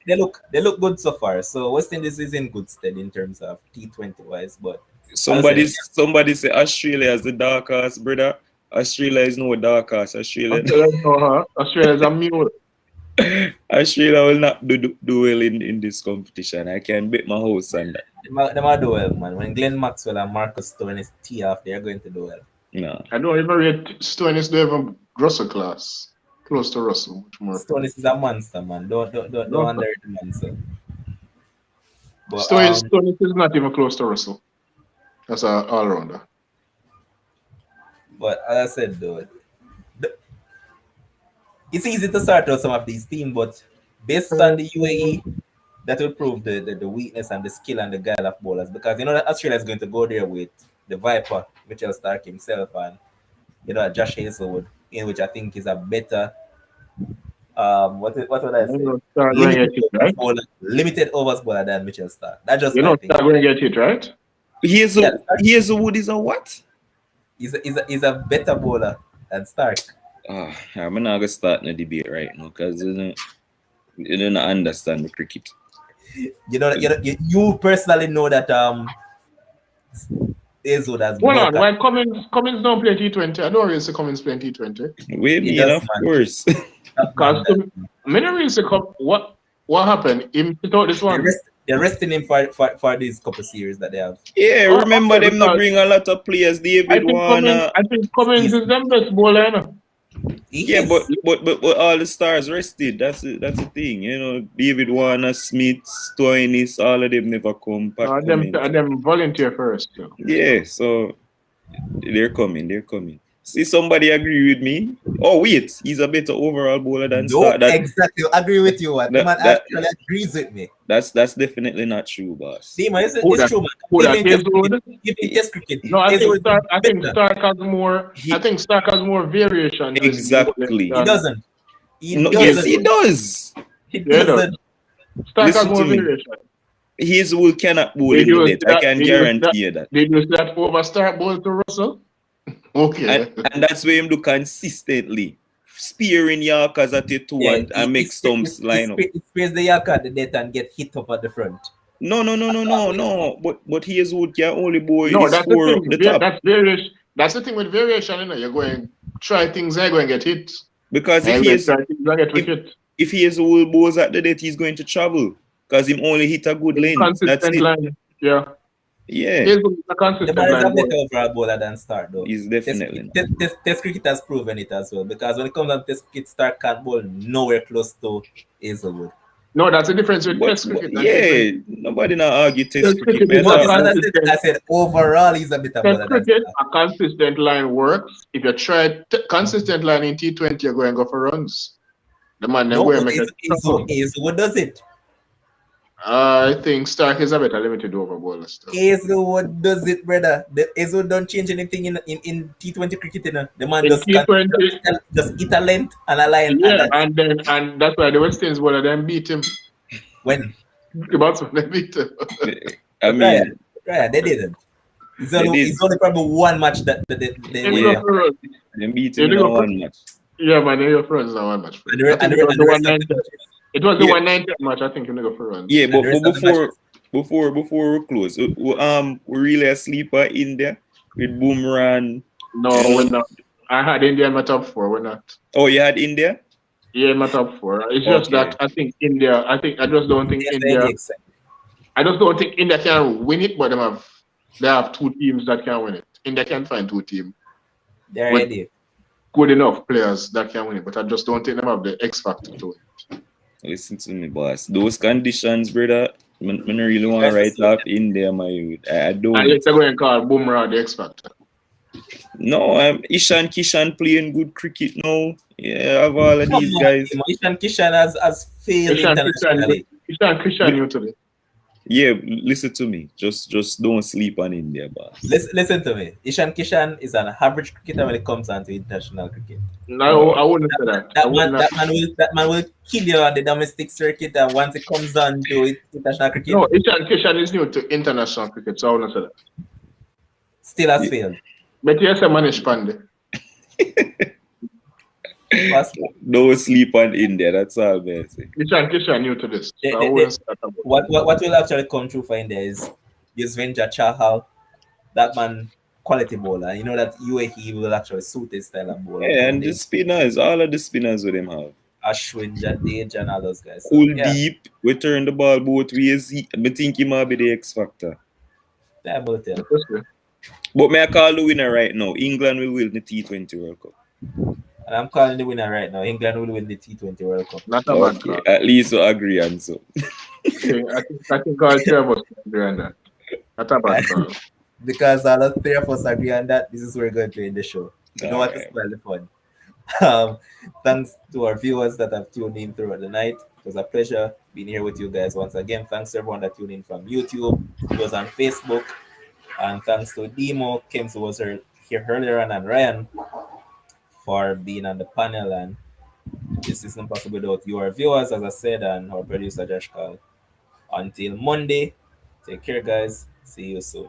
they look good so far. So West Indies is in good stead in terms of T20 wise. But somebody say Australia is the dark horse, brother. Australia is no dark horse. Australia is a mule. Australia will not do well in this competition. I can bet my house on that. They might do well, man. When Glenn Maxwell and Marcus Stoinis tee off, they're going to do well. No. I don't even rate Stoinis to even Russell class. Close to Russell. Much more. Stoinis is a monster, man. Don't underrate the monster. But Stoinis is not even close to Russell. That's an all-rounder. But as I said, though, it's easy to start out some of these teams, but based on the UAE, that will prove the weakness and the skill and the guile of bowlers. Because that Australia is going to go there with the Viper, Mitchell Stark himself, and Josh Hazelwood, in which I think is a better what would I say? Limited overs bowler than Mitchell Stark. That just Stark going to get it, right? Hazelwood is a what? He's a better bowler than Stark. I'm not going to start in a debate right now because you don't understand the cricket. You personally know that Hazelwood has hold on, why Cummins don't play T20? I don't really see Cummins playing T20. Wait, me, of course. Because many really see what happened? He put out this one. They're resting him for these couple series that they have. Yeah, remember them not bring a lot of players. David Warner. I think Cummins is the best bowler, but all the stars rested. That's the thing. David Warner, Smith, Stoinis, all of them never come back. Them volunteer first. Yeah, so they're coming. See, somebody agree with me. Oh wait, he's a better overall bowler than Stark. Exactly. I agree with you. The man actually agrees with me. That's definitely not true, boss. Dima, it's true, man. Even test cricket. No, I think Stark has more. I think Stark has more variation. Exactly. He doesn't. Yes, he does. He doesn't. Stark has more variation. Hazelwood cannot bowl in the net. I can guarantee you that. They use that over Stark bowl to Russell. Okay. And that's where him do consistently. Spearing Yorkers at the 2 and make stumps line up. He sprays the Yorker at the net and get hit up at the front. No. But Hazelwood can only bowl No, his that's the four up thing. the top. That's variation. That's the thing with variation. You're going try things. You're going to get hit. Because And you're going to try things. You're going to get wicket. if Hazelwood bowls at the death, he's going to travel. Because him only hit a good length. That's Consistent it. line. Yeah. Yeah. Hazelwood is a The consistent man is line a bowler. better overall bowler than Stark, though. He's definitely not. Test cricket has proven it as well. Because when it comes on Test cricket, Stark can't bowl nowhere close to Hazelwood. No, that's the difference with Test cricket. Yeah, nobody now argue Test Test cricket. cricket is But a this is what consistent. I said overall, he's a better Test bowler than cricket, Stark. a consistent line works. If you try consistent line in T20, you're going to go for runs. The man then No, go and but make a Hazelwood does it. I think Stark is a better limited over bowler still. Hazelwood does it, brother. Hazelwood don't change anything in T20 cricket. You know? The man In just T20, just hit a length and a line. yeah, and that's why the West Indies bowler then beat him. When The batsman they beat him. I mean, right, they didn't. It's only probably one match that they Yeah. they beat him in one match. Yeah, man, they go for runs now one match. And the I think it was rest the of 190. the It was the 190 match. I think you go for runs. Yeah, but the rest of the before we close, we really asleep at India with Boomerang. No, we're not. I had India in my top 4. We're not. Oh, you had India? Yeah, in my top 4. It's just Okay. that I think India. I just don't think India. I just don't think India can win it, but they have 2 teams that can win it. India can find 2 teams. They're ready. Good enough players that can win it, but I just don't think them have the X factor to it. Listen to me, boss. Those conditions, brother, I don't really want to write off India, my youth. I don't. And they're going to call Bumrah the X factor. No, Ishan Kishan playing good cricket now. Yeah, I have all of these guys. Ishan Kishan has failed internationally. Kishan new today. Yeah, listen to me. Just don't sleep on India, boss. Listen to me. Ishan Kishan is an average cricketer when it comes down to international cricket. No, I wouldn't say that. That man will kill you on the domestic circuit, and once it comes down to international cricket, No, Kishan is new to international cricket, so I wouldn't say that. still has failed. But yes, I manage Pandey. Don't sleep on India. That's all I'm saying. Kishan new to this. So I wouldn't say that about What will actually come true for India is Yuzvendra Chahal, that man quality bowler. You know that UAE will actually suit his style of bowling. Yeah, and the spinners, all of the spinners with them have. Ashwin, Jadeja, and all those guys. So, Deep, we turn the ball both ways. I think he might be the X factor. that will tell. it. But may I call the winner right now? England will win the T20 World Cup. And I'm calling the winner right now. England will win the T20 World Cup. Not a bad Okay, call. at least we agree on so. Okay, I think all 3 of us agree on that. Not a bad call. Because all the 3 of us agree on that, this is where we're going to end the show. You know what to spoil the fun. Thanks to our viewers that have tuned in throughout the night. It was a pleasure being here with you guys once again. Thanks to everyone that tuned in from YouTube, those on Facebook, and thanks to Demo, Kim, who was here earlier on, and Ryan for being on the panel. And this is not possible without your viewers, as I said, and our producer Josh Call. Until Monday, take care, guys. See you soon.